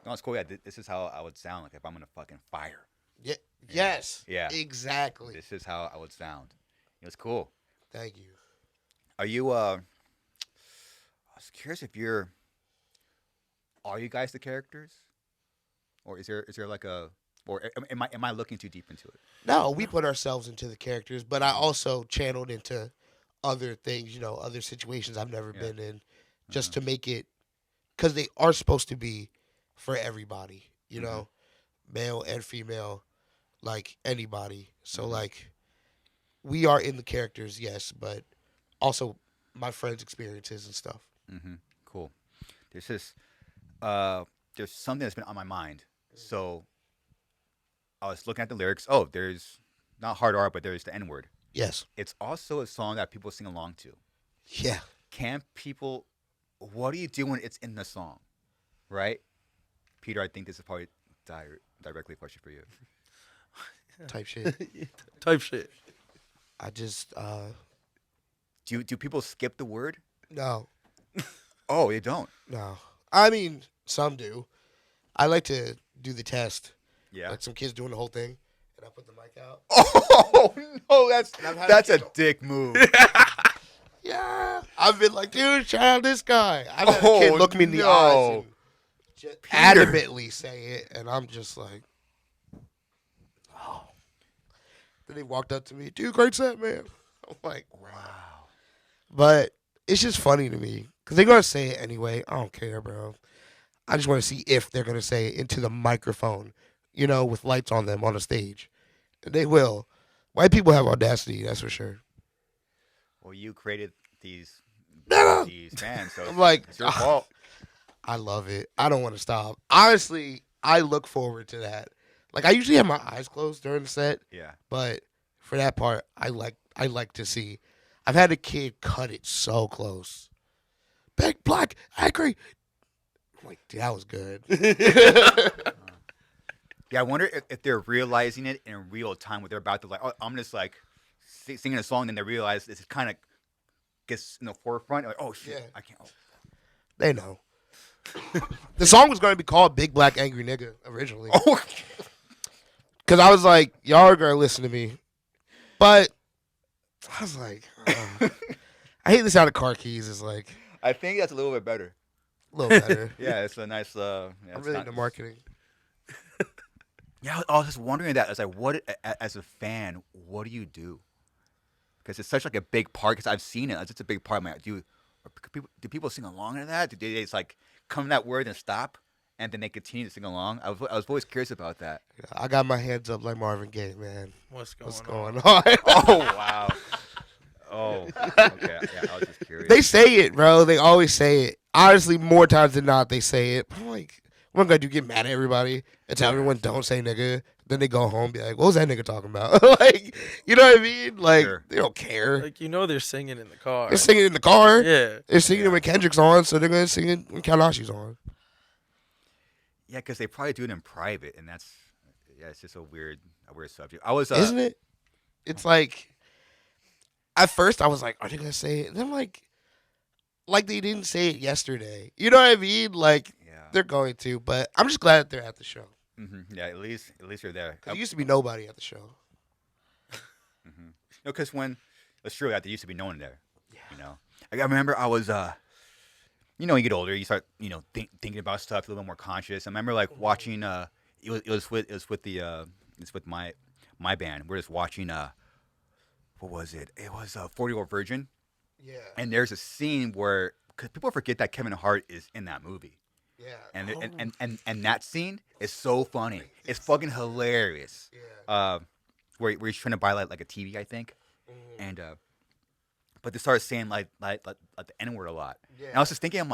S1: No, it's cool. Yeah, this is how I would sound like if I'm gonna fucking fire.
S3: Yeah. Yes.
S1: Yeah.
S3: Exactly.
S1: This is how I would sound. It's cool.
S3: Thank you.
S1: Are you? I was curious if you're. Are you guys the characters, or is there like a, or am I looking too deep into it?
S3: No, we put ourselves into the characters, but I also channeled into other things, other situations I've never been in, just to make it, because they are supposed to be for everybody, male and female, like anybody. So like, we are in the characters, yes, but also my friends' experiences and stuff.
S1: Mm-hmm. Cool. There's something that's been on my mind. So I was looking at the lyrics. Oh, there's not hard R, but there's the N word.
S3: Yes.
S1: It's also a song that people sing along to.
S3: Yeah.
S1: Can people? What do you do when it's in the song, right? Peter, I think this is probably directly a question for you.
S3: Type shit.
S2: Type shit.
S3: I just
S1: Do people skip the word?
S3: no.
S1: Oh, they don't.
S3: No. I mean, some do. I like to do the test.
S1: Yeah.
S3: Like some kids doing the whole thing, and I put the mic out.
S1: Oh no, that's a dick move.
S3: Yeah. I've been like, dude, shout out this guy. I've had a kid look me in the eyes and just adamantly say it, and I'm just like, oh. Then they walked up to me, dude, great set, man. I'm like, wow. But it's just funny to me, because they're going to say it anyway. I don't care, bro. I just want to see if they're going to say it into the microphone, with lights on them on the stage. And they will. White people have audacity, that's for sure.
S1: Well, you created these fans, so
S3: I'm like,
S1: it's your fault.
S3: I love it. I don't want to stop. Honestly, I look forward to that. Like, I usually have my eyes closed during the set.
S1: Yeah.
S3: But for that part, I like to see. I've had a kid cut it so close. Big, black, angry. I'm like, dude, that was good.
S1: Yeah, I wonder if they're realizing it in real time, where they're about to like, oh, I'm just like singing a song, then they realize this kind of gets in the forefront. Like, oh shit,
S3: Yeah.
S1: I can't. Oh.
S3: They know. The song was going to be called Big Black Angry Nigga originally.
S1: Oh.
S3: Because I was like, y'all are going to listen to me. But I was like, I hate the sound of car keys. It's like
S1: I think that's a little bit better.
S3: a little better.
S1: Yeah, it's a nice.
S3: I'm really into marketing.
S1: Yeah, I was just wondering that. I was like, what, as a fan, what do you do? Because it's such like a big part. Because I've seen it. It's just a big part. I'm like, do people sing along to that? Do they just like come to that word and stop, and then they continue to sing along? I was always curious about that.
S3: I got my hands up like Marvin Gaye, man.
S2: What's
S3: What's
S2: going
S3: going on?
S1: Oh wow. Oh, okay. Yeah, I was just curious.
S3: They say it, bro. They always say it. Honestly, more times than not, they say it. I'm like, what am I gonna do? Get mad at everybody and tell everyone don't say nigga? Then they go home and be like, what was that nigga talking about? Like, you know what I mean? Like,
S1: Sure.
S3: they don't care.
S2: Like, they're singing in the car.
S3: They're singing in the car.
S2: Yeah.
S3: They're singing it when Kendrick's on, so they're gonna sing it when Kaonashi's on.
S1: Yeah, because they probably do it in private, and it's just a weird subject. I was,
S3: Isn't it? It's like, at first I was like, are they gonna say it? And then like they didn't say it yesterday. You know what I mean? Like, they're going to, but I'm just glad that they're at the show.
S1: Mm-hmm. Yeah, at least you're there.
S3: There used to be nobody at the show.
S1: Mm-hmm. No, because it's true that there used to be no one there. Yeah. I remember I was, when you get older, you start, thinking about stuff a little bit more conscious. I remember like watching, it was with my band. We're just watching, what was it? It was 40-Year-Old Virgin.
S3: Yeah.
S1: And there's a scene where, because people forget that Kevin Hart is in that movie.
S3: Yeah.
S1: And that scene is so funny. It's fucking hilarious.
S3: Yeah.
S1: Where he's trying to buy like a TV, I think, and but they started saying like the N word a lot. Yeah. And I was just thinking, I'm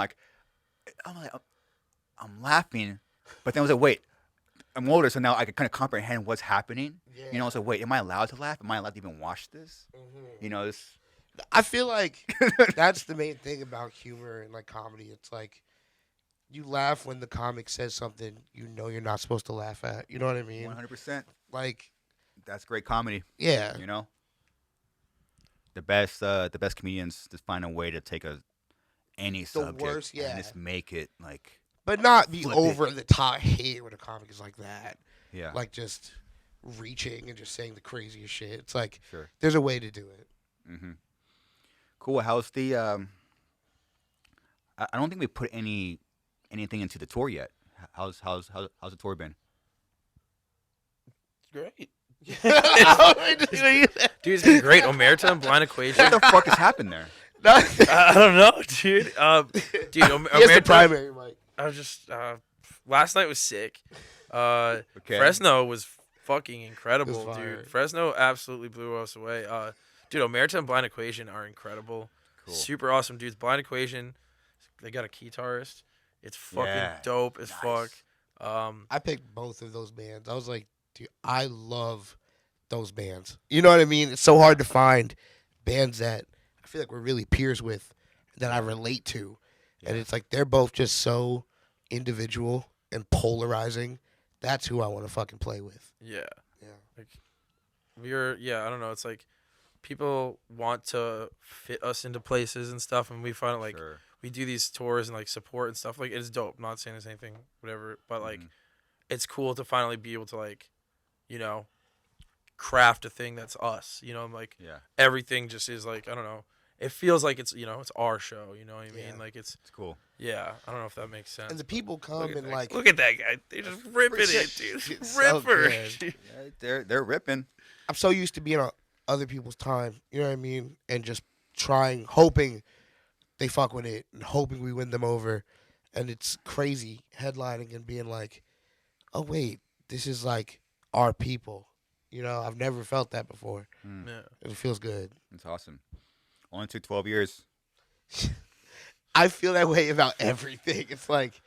S1: laughing, but then I was like, wait, I'm older, so now I can kind of comprehend what's happening. Yeah. I was like, wait, am I allowed to laugh? Am I allowed to even watch this? Mm-hmm.
S3: I feel like that's the main thing about humor and like comedy. It's like, You laugh when the comic says something you know you're not supposed to laugh at. You know what I mean?
S1: 100%.
S3: Like,
S1: That's great comedy.
S3: yeah,
S1: You know, the best comedians just find a way to take any
S3: the
S1: subject
S3: worst, yeah.
S1: and just make it like
S3: But not be
S1: flip it.
S3: over the top. I hate when a comic is like that.
S1: yeah,
S3: Like, just reaching and just saying the craziest shit. It's like,
S1: sure.
S3: there's a way to do it.
S1: Mm-hmm. Cool. How's the I don't think we put anything into the tour yet. How's the tour been?
S2: Great. Dude, it's been great. Omerta and Blind Equation.
S1: What the fuck has happened there?
S2: I don't know, dude. Dude,
S3: He has the
S2: Omerta.
S3: primary mic.
S2: I was just last night was sick.
S1: Okay.
S2: Fresno was fucking incredible,
S3: It was fire.
S2: dude. Fresno absolutely blew us away. Dude, Omerta and Blind Equation are incredible.
S1: Cool.
S2: Super awesome dudes. Blind Equation, they got a guitarist. It's fucking
S1: Yeah,
S2: dope as
S1: nice.
S2: fuck.
S3: I picked both of those bands. I was like, dude, I love those bands. You know what I mean? It's so hard to find bands that I feel like we're really peers with, that I relate to. And
S1: Yeah.
S3: it's like they're both just so individual and polarizing. That's who I want to fucking play with.
S2: Yeah.
S3: Yeah.
S2: Like I don't know. It's like people want to fit us into places and stuff, and we find it like
S1: Sure.
S2: we do these tours and like support and stuff. Like it's dope. Not saying there's anything, whatever, but like it's cool to finally be able to like, you know, craft a thing that's us. You know, like
S1: Yeah,
S2: everything just is like I don't know. It feels like it's it's our show. You know what I mean?
S3: Yeah.
S2: Like it's
S1: it's cool.
S2: I don't know if that makes sense.
S3: And the people come
S2: Look at
S3: and
S2: that-
S3: like,
S2: look at that guy. They're just ripping it, dude.
S3: It's so
S2: Ripper.
S3: good.
S1: Yeah, they're ripping.
S3: I'm so used to being on other people's time. You know what I mean? And just trying, hoping they fuck with it and hoping we win them over. And it's crazy headlining and being like, oh, wait, this is like our people. You know, I've never felt that before.
S2: Yeah.
S3: It feels good.
S1: It's awesome. Only took 12 years.
S3: I feel that way about everything. It's like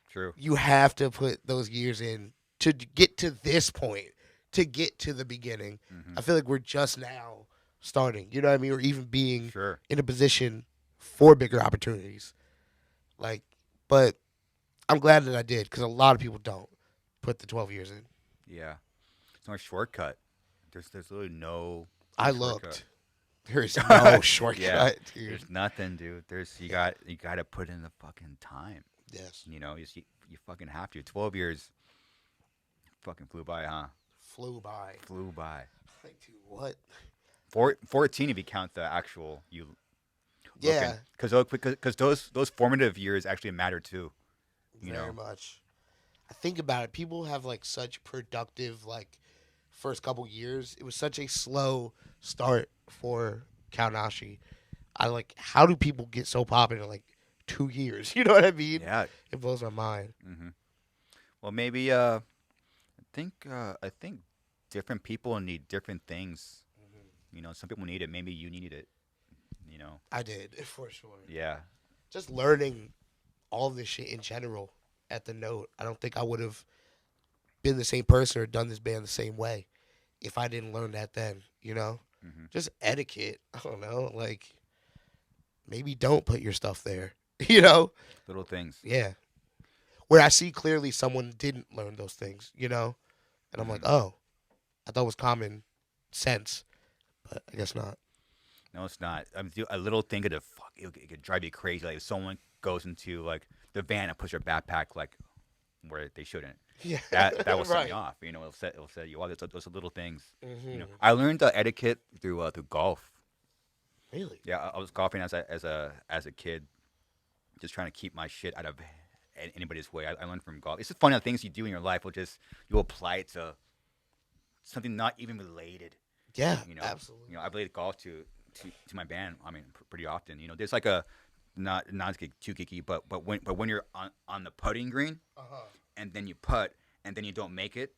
S1: True.
S3: you have to put those years in to get to this point, to get to the beginning.
S1: Mhm.
S3: I feel like we're just now starting. You know what I mean? Or even being
S1: Sure.
S3: in a position for bigger opportunities. Like, but I'm glad that I did because a lot of people don't put the 12 years in.
S1: Yeah. It's not a shortcut. There's literally no.
S3: I
S1: shortcut.
S3: looked. There is no shortcut,
S1: Yeah.
S3: dude.
S1: There's nothing, dude. You got to put in the fucking time.
S3: Yes.
S1: You know, you fucking have to. 12 years fucking flew by, huh?
S3: Flew by.
S1: Flew by.
S3: Like, dude, what?
S1: 14 if you count the actual you.
S3: Yeah.
S1: Because those formative years actually matter too. You
S3: Very
S1: know.
S3: much. I think about it. People have like such productive like first couple years. It was such a slow start for Kaonashi. I like how do people get so popular in like 2 years? You know what I mean?
S1: Yeah.
S3: It blows my mind.
S1: Mm-hmm. Well, maybe I think different people need different things. You know, some people need it. Maybe you needed it. You know.
S3: I did for sure.
S1: Yeah.
S3: Just learning all this shit in general at the note. I don't think I would have been the same person or done this band the same way if I didn't learn that then. You know.
S1: Mm-hmm.
S3: Just etiquette. I don't know. Like, maybe don't put your stuff there. You know?
S1: Little things.
S3: Yeah. Where I see clearly someone didn't learn those things, you know? And I'm like, oh, I thought it was common sense, but I guess not.
S1: No, it's not. A little thing could it could drive you crazy. Like if someone goes into like the van and puts their backpack like where they shouldn't.
S3: Yeah.
S1: That will set me
S3: Right.
S1: off. You know, it'll set you off. Those are little things.
S3: Mhm.
S1: You know, I learned etiquette through golf.
S3: Really?
S1: Yeah, I was golfing as a kid, just trying to keep my shit out of anybody's way. I learned from golf. It's just funny how things you do in your life you'll apply it to something not even related.
S3: Yeah,
S1: You know,
S3: absolutely.
S1: You know, I played golf to my band. I mean, pretty often. You know, there's like a not too geeky, but when you're on the putting green
S3: Uh-huh.
S1: and then you putt and then you don't make it,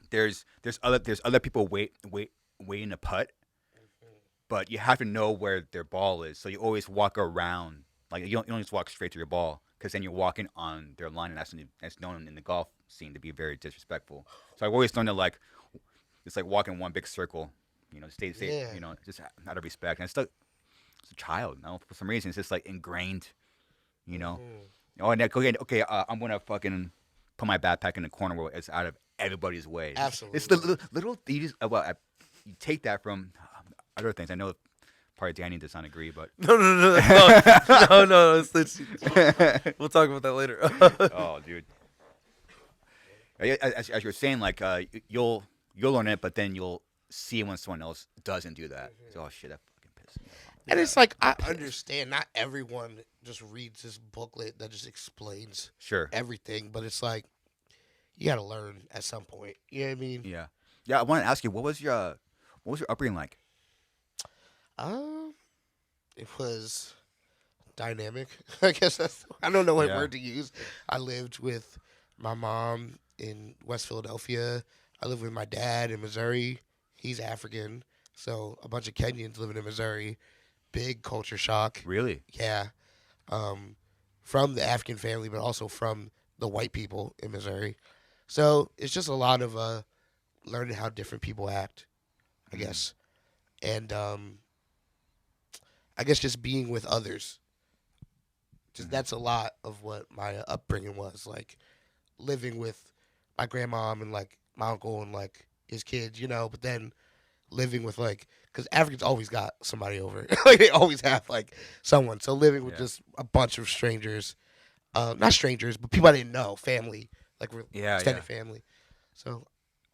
S1: there's other people waiting to putt, but you have to know where their ball is. So you always walk around. Like you don't just walk straight to your ball because then you're walking on their line, and that's known in the golf scene to be very disrespectful. So I've always learned to like it's like walking one big circle. You know, stay
S3: Yeah.
S1: you know, just out of respect. And it's a child. You know, for some reason it's just like ingrained. You know, Oh, and okay, okay. I'm gonna fucking put my backpack in the corner where it's out of everybody's way.
S3: Absolutely.
S1: It's the little you just you take that from other things. I know probably Danny does not agree, but
S2: No. We'll talk about that later.
S1: oh, dude. As you're saying, like you'll learn it, but then you'll see when someone else doesn't do that. So, oh shit, that fucking pissed me off.
S3: And it's like, I understand not everyone just reads this booklet that just explains
S1: Sure.
S3: everything, but it's like, you got to learn at some point. You know what I mean?
S1: Yeah. Yeah. I want to ask you, what was your upbringing like?
S3: It was dynamic. I guess I don't know what
S1: Yeah.
S3: word to use. I lived with my mom in West Philadelphia. I lived with my dad in Missouri. He's African, so a bunch of Kenyans living in Missouri. Big culture shock.
S1: Really?
S3: Yeah, from the African family, but also from the white people in Missouri. So it's just a lot of learning how different people act, I guess, and I guess just being with others. Just that's a lot of what my upbringing was like, living with my grandmom and like my uncle and like his kids, you know. But then living with like, because Africans always got somebody over, like they always have like someone. So living with just a bunch of strangers, not strangers, but people I didn't know, family, like extended family. So,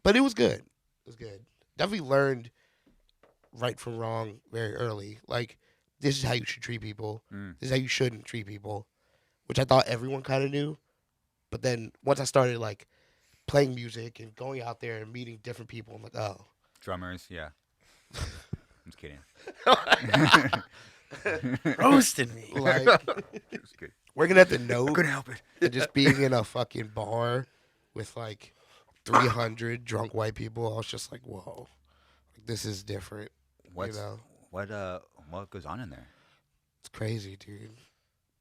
S3: but it was good. It was good. Definitely learned right from wrong very early. Like, this is how you should treat people. This is how you shouldn't treat people, which I thought everyone kind of knew. But then once I started like playing music and going out there and meeting different people, I'm like, oh.
S1: Drummers, yeah. I'm just kidding.
S2: Roasted me.
S3: Like,
S1: It's good.
S3: working at the
S1: I
S3: Note
S1: couldn't help it.
S3: and just being in a fucking bar with like 300 drunk white people, I was just like, whoa, like, this is different.
S1: What's,
S3: you know?
S1: What goes on in there?
S3: It's crazy, dude.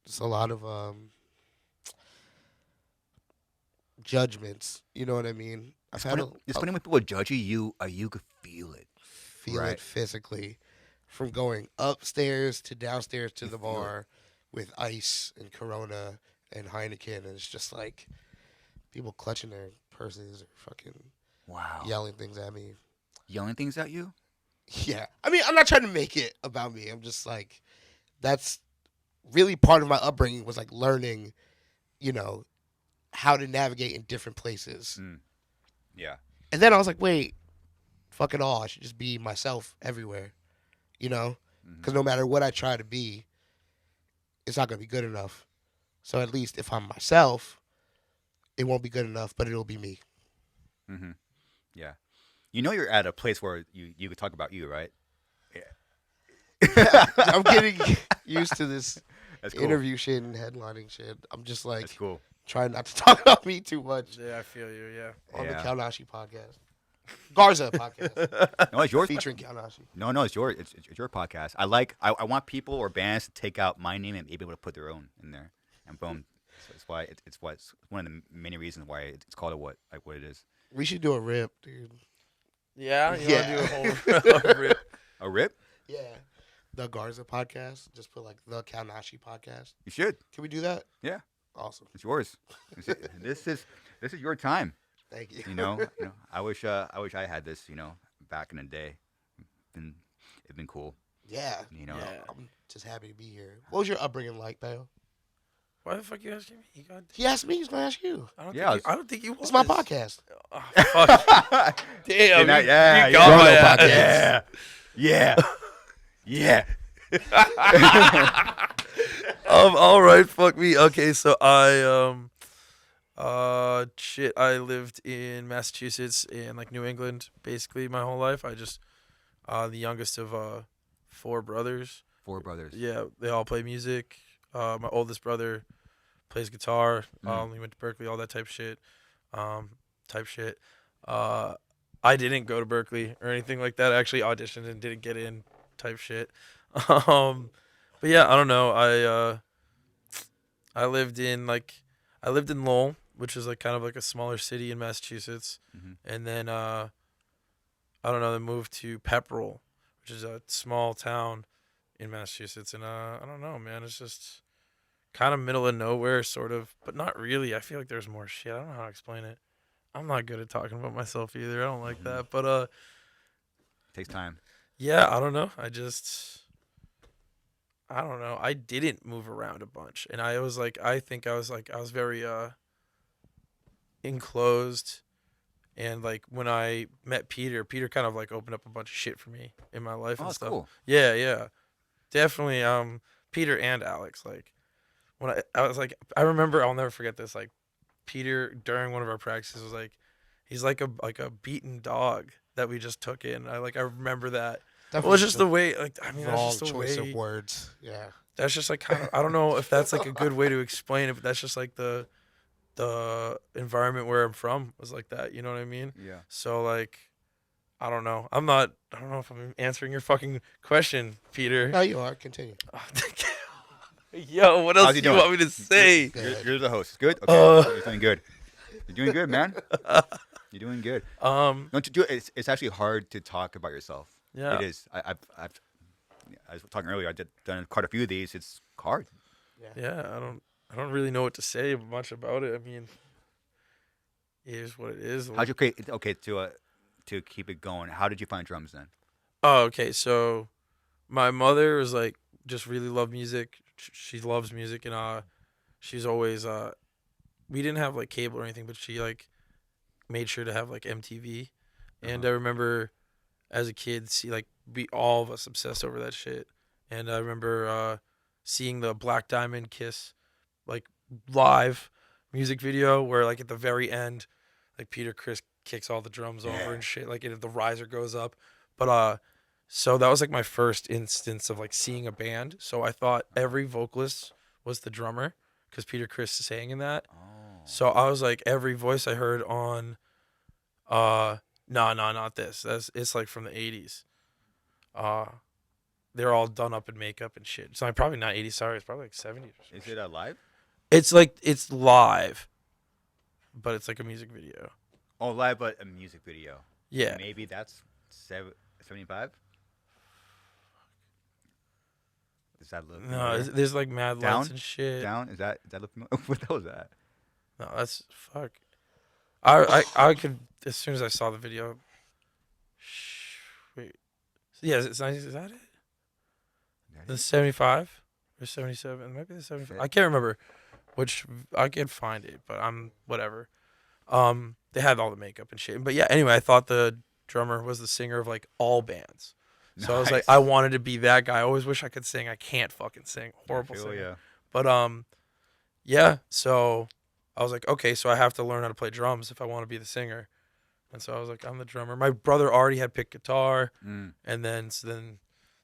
S3: Just a lot of judgments. You know what I mean?
S1: It's funny when people judge you. You could feel it.
S3: Feel
S1: Right.
S3: it physically from going upstairs to downstairs to
S1: You
S3: the
S1: feel
S3: bar with ice and Corona and Heineken, and it's just like people clutching their purses or fucking
S1: Wow.
S3: yelling things at me.
S1: Yelling things at you?
S3: Yeah. I mean, I'm not trying to make it about me. I'm just like, that's really part of my upbringing was like learning, you know, how to navigate in different places.
S1: Yeah.
S3: And then I was like, wait, fuck it all. I should just be myself everywhere, you know? Because no matter what I try to be, it's not going to be good enough. So at least if I'm myself, it won't be good enough, but it'll be me.
S1: Mm-hmm. Yeah. You know you're at a place where you could talk about you, right? Yeah.
S3: I'm getting used to this
S1: That's cool.
S3: interview shit and headlining shit. I'm just like
S1: That's cool.
S3: trying not to talk about me too much
S2: Yeah, I feel you. Yeah.
S3: on the
S1: Yeah.
S3: Kaonashi podcast. Garza podcast.
S1: No, it's yours.
S3: Featuring Kaonashi.
S1: No, it's yours. It's your podcast. I want people or bands to take out my name and be able to put their own in there, and boom. So it's one of the many reasons why it's called what it is.
S3: We should do a rip, dude.
S2: Yeah. You
S3: Yeah.
S2: want to do a whole rip?
S1: A rip?
S3: Yeah. The Garza podcast. Just put like the Kaonashi podcast.
S1: You should.
S3: Can we do that?
S1: Yeah.
S3: Awesome.
S1: It's yours. This is your time.
S3: Thank you.
S1: You know. I wish I had this. Back in the day. It'd been cool.
S3: Yeah.
S2: Yeah.
S3: I'm just happy to be here. What was your upbringing like, Pao?
S2: Why the fuck you asking me? God,
S3: He asked me. He's gonna ask you.
S2: I don't think you was.
S3: It's my podcast.
S2: Oh, fuck. Damn.
S1: Yeah,
S2: you got my
S3: Grohl
S2: ass.
S3: podcast.
S1: Yeah.
S2: All right, fuck me. Okay, so I lived in Massachusetts and like New England basically my whole life. I just the youngest of 4 brothers.
S1: 4 brothers.
S2: Yeah, they all play music. My oldest brother plays guitar. He went to Berkeley, all that type shit. I didn't go to Berkeley or anything like that. I actually auditioned and didn't get in type shit. But yeah, I don't know. I lived in Lowell, which is like kind of like a smaller city in Massachusetts. And then I don't know, then moved to Pepperell, which is a small town in Massachusetts. And I don't know, man, it's just kind of middle of nowhere, sort of, but not really. I feel like there's more shit. I don't know how to explain it. I'm not good at talking about myself either. I don't like that, but
S1: It takes time.
S2: yeah, I don't know. I don't know. I didn't move around a bunch, and I was like, I think I was very enclosed, and like when I met Peter kind of like opened up a bunch of shit for me in my life
S1: Oh,
S2: and
S1: that's
S2: stuff.
S1: cool.
S2: Yeah, yeah, definitely. Peter and Alex, like when I was like, I remember, I'll never forget this. Like Peter during one of our practices was like, he's like a beaten dog that we just took in. I remember that. Well, it's just the way, like, I mean, that's
S3: wrong
S2: just the
S3: choice
S2: way.
S3: of words. Yeah.
S2: That's just like kind of, I don't know if that's like a good way to explain it, but that's just like the environment where I'm from was like that. You know what I mean?
S1: Yeah.
S2: So like, I don't know. I don't know if I'm answering your fucking question, Peter.
S3: No, you are. Continue.
S2: Yo, what else
S1: How's
S2: do
S1: he
S2: you
S1: doing?
S2: want me to say?
S1: You're the host. Good. Okay. You're doing good. You're doing good, man. You're doing good. Don't you do it? It's actually hard to talk about yourself.
S2: Yeah.
S1: It is. I was talking earlier. Done quite a few of these. It's hard.
S2: Yeah, I don't really know what to say much about it. I mean, it is what it is.
S1: How'd you create? Okay, to keep it going. How did you find drums then?
S2: Oh, okay. So my mother was like just really loved music. She loves music, and she's always we didn't have like cable or anything, but she like made sure to have like MTV. And I remember as a kid, be all of us obsessed over that shit. And I remember seeing the Black Diamond Kiss like live music video where like at the very end, like Peter Criss kicks all the drums over and shit, like the riser goes up. But so that was like my first instance of like seeing a band. So I thought every vocalist was the drummer because Peter Criss sang in that.
S1: Oh.
S2: So I was like, every voice I heard on no, not this. It's like from the 80s. They're all done up in makeup and shit. So I'm probably not 80s, sorry, it's probably like 70s or something.
S1: Is it live?
S2: It's like it's live, but it's like a music video.
S1: Oh, live, but a music video.
S2: Yeah.
S1: Maybe that's 75. Does that look?
S2: No, there's like mad
S1: Down?
S2: lights and shit.
S1: Down? Is that look familiar? What the hell is that?
S2: No, that's fuck. I could as soon as I saw the video. Wait, yeah, is that it? The 75 or 77? Maybe the 75. I can't remember which. I can find it, but I'm whatever. They had all the makeup and shit. But yeah, anyway, I thought the drummer was the singer of like all bands. So I was like,
S1: Nice.
S2: I wanted to be that guy. I always wish I could sing. I can't fucking sing. Horrible singer.
S1: Yeah.
S2: But yeah. So I was like, okay, so I have to learn how to play drums if I want to be the singer. And so I was like, I'm the drummer. My brother already had picked guitar, and then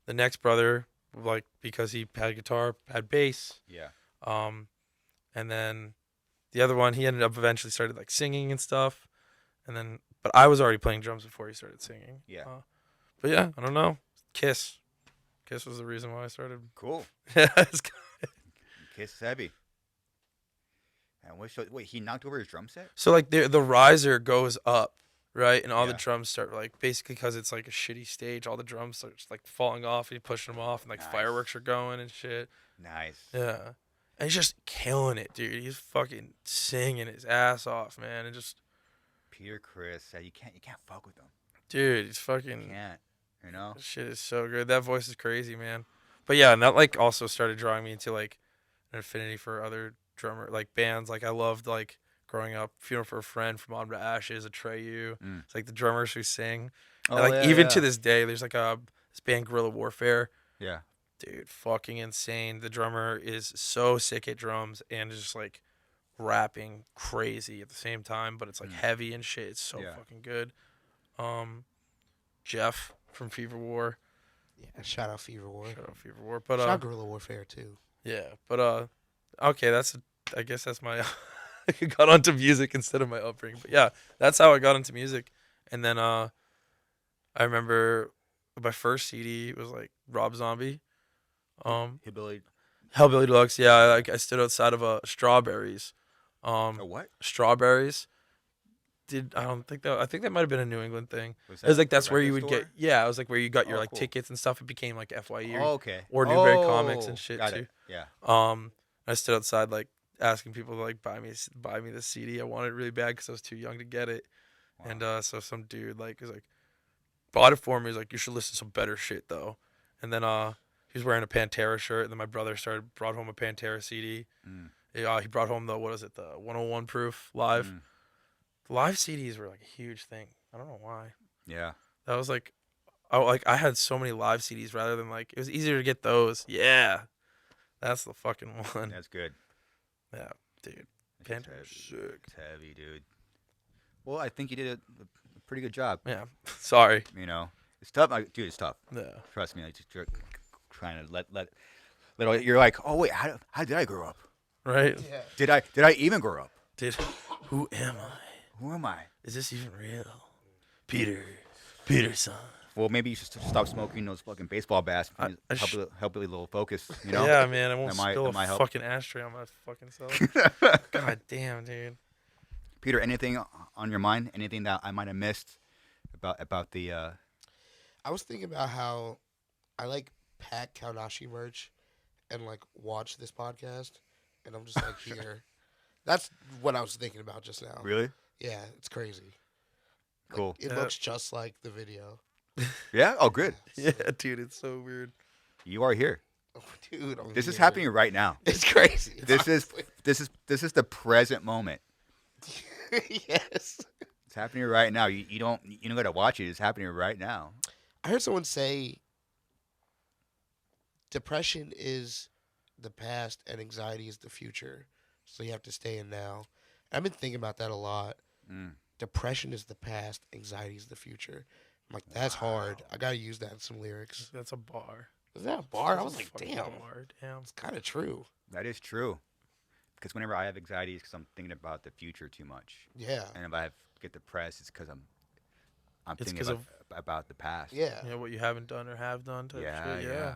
S2: the next brother, like because he had guitar, had bass.
S1: Yeah.
S2: And then the other one, he ended up eventually started like singing and stuff. And then, but I was already playing drums before he started singing.
S1: Yeah.
S2: But yeah, I don't know. Kiss was the reason why I started.
S1: Cool.
S2: Yeah.
S1: Kiss is heavy. And wait, he knocked over his drum set?
S2: So like the riser goes up, right? And all the
S1: Yeah.
S2: drums start like basically because it's like a shitty stage, all the drums start just like falling off and you push them off and like
S1: Nice.
S2: fireworks are going and shit.
S1: Nice.
S2: Yeah. And he's just killing it, dude. He's fucking singing his ass off, man. And just
S1: Peter Criss said you can't fuck with him.
S2: dude, he's
S1: You
S2: fucking
S1: can't. You know?
S2: shit is so good. That voice is crazy, man. But yeah, and that like also started drawing me into like an affinity for other drummer like bands. Like I loved like growing up, Funeral for a Friend, From Autumn to Ashes, Atreyu. It's like the drummers who sing.
S1: Oh,
S2: And, like
S1: yeah,
S2: even
S1: yeah.
S2: to this day, there's like this band Guerrilla Warfare.
S1: Yeah.
S2: Dude, fucking insane. The drummer is so sick at drums and is just like rapping crazy at the same time, but it's like heavy and shit. It's so
S1: Yeah.
S2: fucking good. Jeff from Fever War.
S3: Yeah, shout out Fever War.
S2: Shout out Fever War. But
S3: Shout out Guerrilla Warfare too.
S2: yeah, but okay, I guess that's my I got onto music instead of my upbringing. But yeah, that's how I got into music. And then I remember my first CD was like Rob Zombie.
S1: Hillbilly.
S2: Hellbilly Deluxe, yeah. I stood outside of Strawberries.
S1: A what?
S2: Strawberries. I think that might have been a New England thing.
S1: Was
S2: It was
S1: that
S2: like that's
S1: a
S2: where you
S1: record
S2: would
S1: store?
S2: get it was like where you got your
S1: Oh,
S2: like
S1: cool.
S2: tickets and stuff. It became like FYE
S1: Oh, okay.
S2: or Newberry Comics and shit
S1: got
S2: too.
S1: It. Yeah.
S2: I stood outside like asking people to like buy me the CD. I wanted it really bad because I was too young to get it.
S1: Wow.
S2: And so some dude like was like bought it for me. He's like, you should listen to some better shit though. And then he was wearing a Pantera shirt. And then my brother brought home a Pantera CD. He brought home the 101 proof live. Live CDs were like a huge thing. I don't know why.
S1: Yeah.
S2: That was like, I had so many live CDs rather than like it was easier to get those. Yeah, that's the fucking one.
S1: That's good.
S2: Yeah, dude.
S1: That's
S2: Pantera's
S1: heavy.
S2: sick.
S1: It's heavy, dude. Well, I think you did a pretty good job.
S2: Yeah. Sorry.
S1: You know, it's tough, dude. It's tough.
S2: Yeah.
S1: Trust me. Like, just trying to let all, you're like, oh wait, how did I grow up?
S2: Right.
S3: Yeah.
S1: Did I even grow up?
S2: Who am I?
S1: Who am I?
S2: Is this even real? Peterson.
S1: Well, maybe you should stop smoking those fucking baseball bats. Help a little focus. You know?
S2: Yeah, man. I won't
S1: Am I-
S2: spill
S1: am I
S2: a
S1: help-
S2: fucking ashtray on my fucking self. God damn, dude.
S1: Peter, anything on your mind? Anything that I might have missed about the?
S3: I was thinking about how I like pack Kaonashi merch and like watch this podcast, and I'm just like here. That's what I was thinking about just now.
S1: Really?
S3: Yeah, it's crazy. Like,
S1: Cool.
S3: It looks just like the video.
S1: Yeah. Oh, good.
S2: Yeah, dude. It's so weird.
S1: You are here.
S3: Oh, dude,
S1: This is
S3: here.
S1: happening right now.
S3: It's crazy.
S1: This is the present moment.
S3: Yes.
S1: It's happening right now. You don't gotta watch it. It's happening right now.
S3: I heard someone say depression is the past and anxiety is the future. So you have to stay in now. I've been thinking about that a lot. Depression is the past, anxiety is the future. I'm like, that's hard. I gotta use that in some lyrics.
S2: That's a bar.
S3: Is that a bar? I
S2: That's
S3: was
S2: a
S3: like,
S2: fucking
S3: damn.
S2: bar. Damn.
S3: It's kind of true.
S1: That is true. Because whenever I have anxiety, it's because I'm thinking about the future too much.
S3: Yeah.
S1: And if I get depressed, it's because I'm
S2: It's
S1: thinking
S2: 'cause
S1: about the past.
S3: Yeah.
S2: Yeah, what you haven't done or have done. Type
S1: Yeah,
S2: shit.
S1: yeah.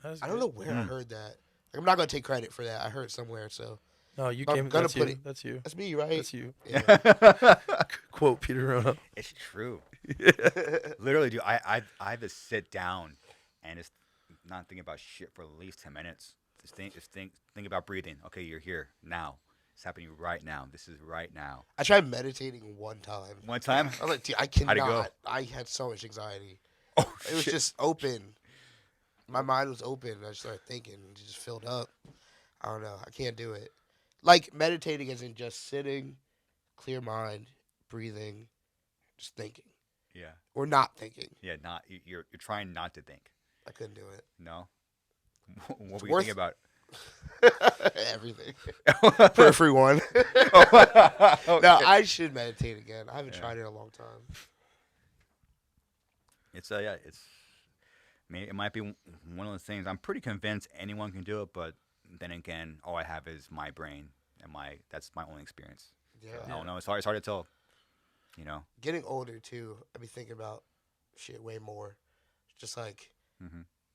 S2: That's
S3: I don't
S2: good.
S3: know where I heard that. Like, I'm not gonna take credit for that. I heard it somewhere, so
S2: No, you
S3: I'm
S2: came.
S3: gonna
S2: That's
S3: put
S2: you.
S3: it-
S2: That's you.
S3: that's me, right?
S2: That's you.
S3: Yeah.
S2: Quote Peter Rona.
S1: It's true. Literally, dude, I have to sit down and just not think about shit for at least 10 minutes. Just think about breathing. Okay, you're here now. It's happening right now. This is right now.
S3: I tried meditating one time.
S1: One time?
S3: I was like, dude, I
S1: How'd it go?
S3: cannot. I had so much anxiety.
S1: Oh,
S3: It was
S1: shit.
S3: just open. My mind was open. I just started thinking. And it just filled up. I don't know. I can't do it. Like, meditating isn't just sitting, clear mind, breathing, just thinking.
S1: Yeah.
S3: Or not thinking.
S1: Yeah, you're trying not to think.
S3: I couldn't do it.
S1: No? What were you
S3: worth-
S1: thinking about?
S3: Everything. Periphery one.
S1: Okay.
S3: No, I should meditate again. I haven't tried it in a long time.
S1: It's I mean, it might be one of those things. I'm pretty convinced anyone can do it, but then again, all I have is my brain and that's my only experience.
S3: Yeah.
S1: I don't know. It's hard to tell. You know.
S3: Getting older, too, I be thinking about shit way more. Just like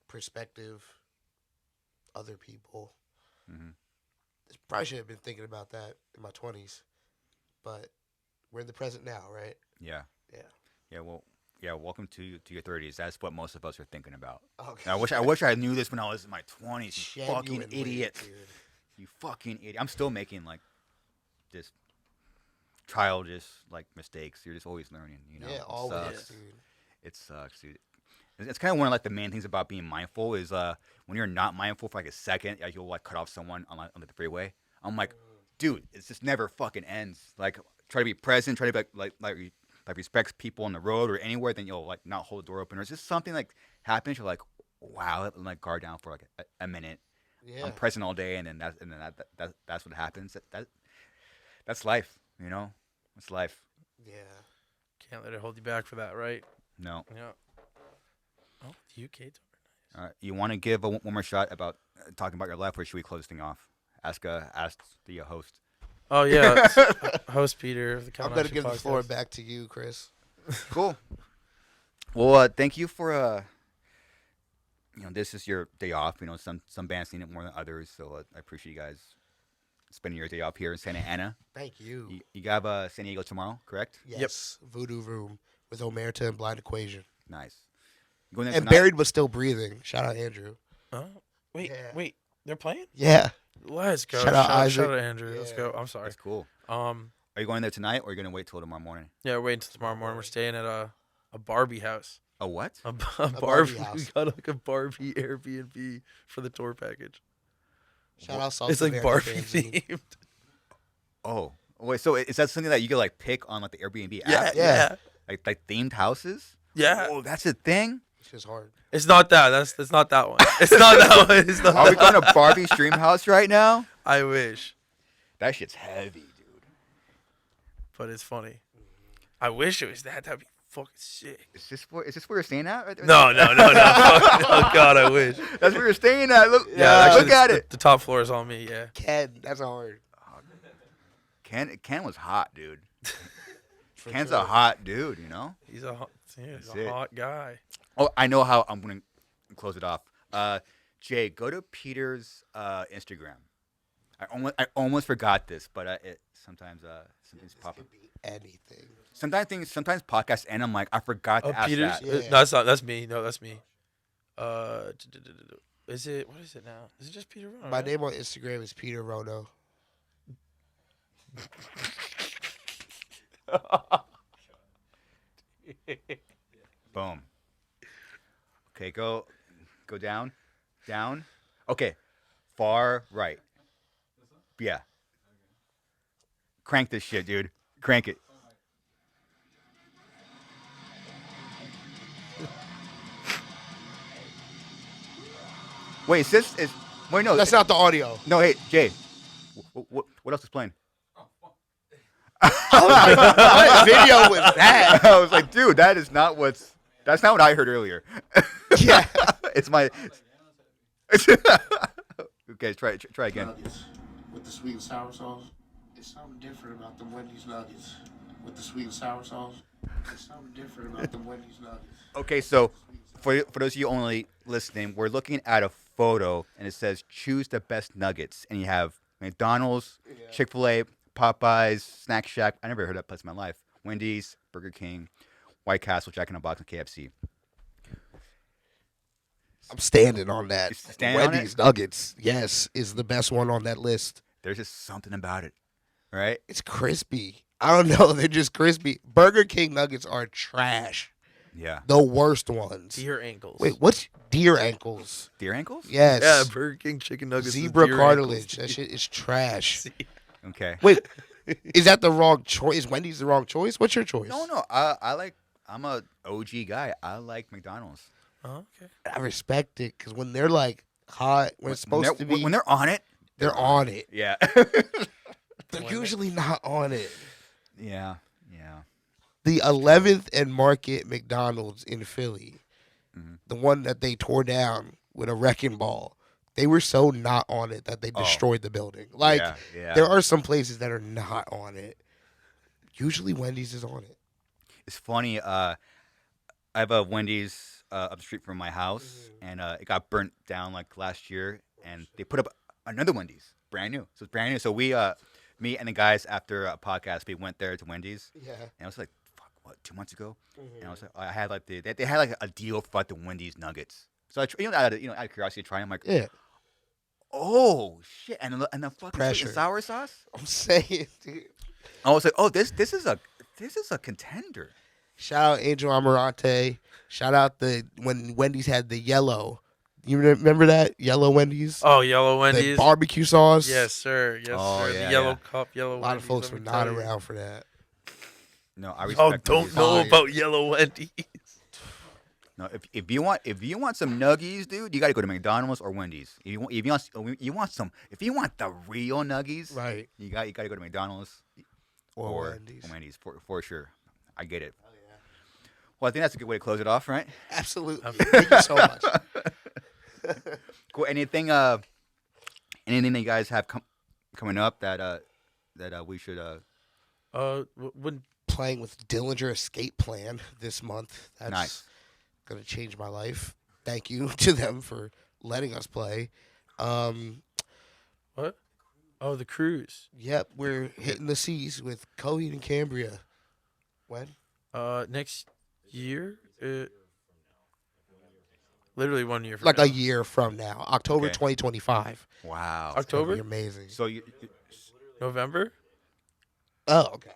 S3: perspective, other people. Probably should have been thinking about that in my 20s. But we're in the present now, right?
S1: Yeah.
S3: Yeah.
S1: Yeah. Well. Yeah. Welcome to your 30s. That's what most of us are thinking about.
S3: Okay.
S1: I wish I knew this when I was in my 20s. You fucking
S3: Genuinely,
S1: idiot.
S3: dude.
S1: You fucking idiot. I'm still making like just childish like mistakes. You're just always learning. You know.
S3: Yeah,
S1: It
S3: always,
S1: sucks.
S3: dude.
S1: It sucks, dude. It's kind of one of like the main things about being mindful is when you're not mindful for like a second, like, you'll like cut off someone on the freeway. I'm like, dude, it just never fucking ends. Like, try to be present, try to be like respect people on the road or anywhere. Then you'll like not hold the door open, or it's just something like happens. You're like, wow, let me like guard down for like a minute.
S3: Yeah.
S1: I'm present all day, and then that's what happens. That's life, you know. It's life.
S3: Yeah.
S2: Can't let it hold you back for that, right?
S1: No.
S2: Yeah. Oh, the UK tour.
S1: All right, you want to give one more shot about talking about your life, or should we close this thing off? Ask the host.
S2: Oh yeah, host Peter of the Kaonashi
S3: I'm going to give the
S2: podcast.
S3: floor back to you, Chris.
S1: Cool. Well, thank you for this is your day off. You know, some bands need it more than others, so I appreciate you guys spending your day off here in Santa Ana.
S3: Thank you.
S1: You got San Diego tomorrow, correct?
S3: Yes. Voodoo Room with Omerta and Blind Equation.
S1: Nice. You going there
S3: And
S1: tonight?
S3: Buried Was Still Breathing. Shout out Andrew.
S2: Oh, wait,
S3: Yeah.
S2: wait, they're playing?
S3: Yeah.
S2: Let's go.
S3: Shout out Isaac.
S2: Shout out Andrew. Let's
S3: Yeah.
S2: go. I'm sorry.
S1: That's cool.
S2: Are
S1: you going there tonight, or are you gonna wait till tomorrow morning?
S2: Yeah, wait until tomorrow morning. We're staying at a Barbie house.
S1: A what?
S2: A
S3: Barbie
S2: Barbie.
S3: house.
S2: We got like a Barbie Airbnb for the tour package.
S3: Shout out South
S2: It's like
S3: America
S2: Barbie
S3: fans, dude.
S2: themed.
S1: Oh, wait. So is that something that you can like pick on like the Airbnb
S2: Yeah,
S1: app?
S2: yeah,
S1: Like themed houses?
S2: yeah.
S1: Oh, that's a thing.
S3: It's just hard.
S2: It's not that. That's not that one. It's not that one. It's not.
S1: Are we
S2: that.
S1: going to Barbie Stream House right now?
S2: I wish,
S1: That shit's heavy, dude.
S2: but it's funny. I wish it was that. That'd be fucking sick.
S1: Is this where you're staying at? Right there?
S2: No. Fuck, oh God, I wish.
S1: That's where you're staying at. Look,
S2: actually,
S1: look at
S2: the,
S1: it.
S2: The top floor is on me. Yeah.
S3: Ken, that's hard.
S1: Ken was hot, dude.
S3: For
S1: Ken's
S3: sure.
S1: a hot dude, you know.
S2: He's a hot, he's
S1: That's
S2: a
S1: it.
S2: hot guy.
S1: Oh, I know how I'm gonna close it off. Jay, go to Peter's Instagram. I almost forgot this, but it sometimes things pop up.
S3: Could be anything.
S1: Sometimes podcasts end. I'm like, I forgot to ask
S2: Peter's.
S1: that.
S3: Yeah.
S2: No, that's not. That's me. No, that's me. Is it? What is it now? Is it just Peter Rono?
S3: My
S2: right?
S3: name on Instagram is Peter Rono.
S1: Boom. Okay, go down. Okay, far right. Yeah. Crank this shit, dude. Crank it. Wait, wait, no.
S3: That's not the audio.
S1: No, hey, Jay. What else is playing?
S3: What video was that?
S1: I was like, dude, that's not what I heard earlier.
S3: Yeah.
S1: It's my. Okay, try again.
S4: Nuggets with the sweet and sour sauce. It's something different about them Wendy's nuggets with the sweet and sour sauce. It's something different about them Wendy's nuggets.
S1: Okay, so for those of you only listening, we're looking at a photo and it says choose the best nuggets, and you have McDonald's, Chick-fil-A, Popeyes, Snack Shack. I never heard that place in my life. Wendy's, Burger King, White Castle, Jack in the Box, and KFC.
S3: I'm standing on that.
S1: You standing on
S3: Wendy's
S1: it?
S3: Nuggets, yes, is the best one on that list.
S1: There's just something about it, right?
S3: It's crispy. I don't know. They're just crispy. Burger King nuggets are trash.
S1: Yeah.
S3: The worst ones.
S2: Deer ankles.
S3: Wait, what's deer ankles?
S1: Deer ankles?
S3: Yes.
S2: Yeah, Burger King chicken nuggets. is
S3: Zebra
S2: deer
S3: cartilage.
S2: ankles.
S3: That shit is trash.
S1: Okay.
S3: Wait, is that the wrong choice? Is Wendy's the wrong choice? What's your choice?
S1: No. I'm a OG guy. I like McDonald's.
S2: Oh, okay.
S3: I respect it because when they're like hot, when it's supposed to be,
S1: when they're on it.
S3: they're on it.
S1: Yeah.
S3: They're usually not on it.
S1: Yeah.
S3: The 11th and Market McDonald's in Philly,
S1: Mm-hmm.
S3: the one that they tore down with a wrecking ball, they were so not on it that they destroyed the building. Like,
S1: yeah.
S3: there are some places that are not on it. Usually Wendy's is on it.
S1: It's funny. I have a Wendy's up the street from my house, and it got burnt down like last year, and they put up another Wendy's, brand new. So it's brand new. So we, me and the guys after a podcast, we went there to Wendy's,
S3: Yeah.
S1: and I was like, "Fuck, what? 2 months ago?" And I was like, I had like they had like a deal for like the Wendy's nuggets. So out of curiosity, trying. I'm like,
S3: Yeah.
S1: oh shit, and the fucking sweet
S3: Pressure.
S1: and sour sauce.
S3: I'm saying, dude.
S1: I was like, oh, this is a contender.
S3: Shout out Angel Amarante. Shout out when Wendy's had the yellow. You remember that? Yellow Wendy's?
S2: Oh, yellow
S3: The
S2: Wendy's.
S3: barbecue sauce?
S2: Yes, sir. Yes,
S1: Oh,
S2: sir.
S1: yeah,
S2: The yellow
S1: yeah.
S2: cup, yellow
S3: A lot of folks were not around for that.
S1: No, I
S2: Oh,
S1: respect.
S2: don't
S1: Wendy's.
S2: know
S3: Fire.
S2: about yellow Wendy's.
S1: No, if you want some nuggies, dude, you gotta go to McDonald's or Wendy's. If you want the real nuggies,
S3: Right.
S1: you gotta go to McDonald's
S3: Or Wendy's.
S1: Wendy's for sure. I get it. Well, I think that's a good way to close it off, right?
S3: Absolutely. Thank you so much.
S1: Cool. Anything that you guys have coming up that we should
S2: When
S3: Playing with Dillinger Escape Plan this month. That's
S1: Nice.
S3: going to change my life. Thank you to them for letting us play.
S2: what? Oh, the cruise.
S3: Yep, we're hitting the seas with Coheed and Cambria. When?
S2: Next year. Literally 1 year from
S3: like
S2: now.
S3: a year from now, October
S1: Okay.
S3: 2025.
S1: Wow.
S3: It's gonna be
S2: October?
S3: amazing.
S1: So you.
S2: November?
S3: Oh, okay.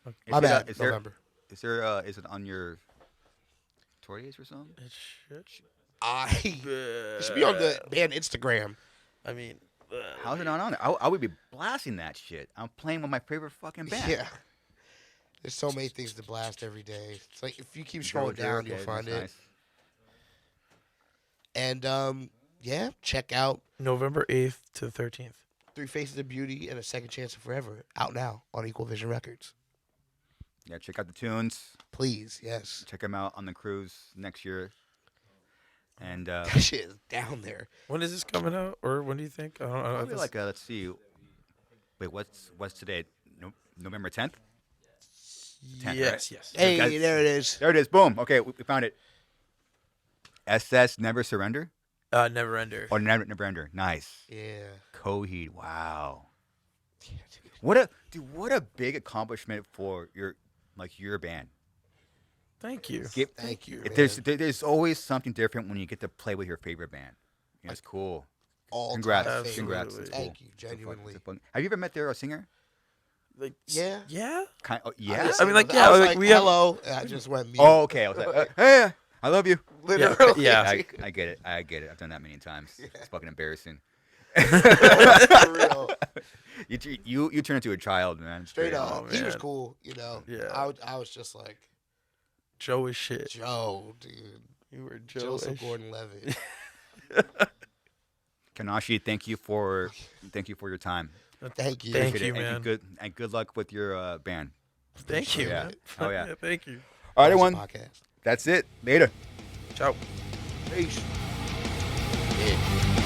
S1: Is
S3: My
S1: it,
S3: bad.
S1: Is there?
S3: November.
S1: Is it on your tour days or something?
S2: It should.
S3: It should be on the band Instagram.
S2: I mean,
S1: How's it not on there? I would be blasting that shit. I'm playing with my favorite fucking band.
S3: Yeah. There's so many things to blast every day. It's like if you keep
S1: Grohl
S3: scrolling down,
S1: Jerk,
S3: you'll find
S1: that's
S3: it.
S1: nice.
S3: And yeah, check out
S2: November 8th to the 13th.
S3: Three Faces of Beauty and A Second Chance of Forever out now on Equal Vision Records.
S1: Yeah, check out the tunes.
S3: Please, yes.
S1: Check them out on the cruise next year. And
S3: That shit is down there.
S2: When is this coming out? Or when do you think? I don't know.
S1: probably like let's see. Wait, what's today? November 10th. 10th,
S2: yes,
S1: right?
S2: yes.
S3: Hey,
S1: guys-
S3: there it is.
S1: There it is. Boom. Okay, we found it. SS Never Surrender
S2: Never Ender.
S1: or Never Ender. Nice.
S3: Yeah.
S1: Coheed. Wow.
S3: Yeah, dude.
S1: What a big accomplishment for your band.
S2: Thank you.
S3: Thank you.
S1: There's always something different when you get to play with your favorite band. It's cool.
S3: All
S1: Congrats.
S3: time
S2: Absolutely.
S1: Congrats. It's cool.
S3: Thank you, genuinely.
S1: Have you ever met their singer?
S2: Like,
S3: Yeah.
S2: Yeah?
S1: Yeah.
S2: I mean, like,
S3: I
S2: yeah,
S3: was
S2: like, we have-
S3: hello. And I just went mute.
S1: Oh, okay. I was like, hey, I love you.
S3: Literally.
S2: Yeah.
S1: I get it. I've done that many times. It's fucking embarrassing.
S3: For real.
S1: You turn into a child, man.
S3: Straight
S1: up.
S3: up.
S2: Oh,
S3: He was
S2: man.
S3: cool, you know.
S2: Yeah.
S3: I was just like,
S2: Joe is shit.
S3: Joe, dude.
S2: You were Joe.
S3: Joseph Gordon-Levitt.
S1: Kanashi, thank you for your time.
S3: Thank you.
S2: Thank
S1: Appreciate
S2: you,
S1: it.
S2: man.
S1: And good luck with your band.
S2: Thank you,
S1: Yeah.
S2: man.
S1: Oh, yeah.
S2: Thank you.
S1: All right,
S3: That was a
S1: everyone.
S3: podcast.
S1: That's it. Later.
S2: Ciao.
S3: Peace. Yeah.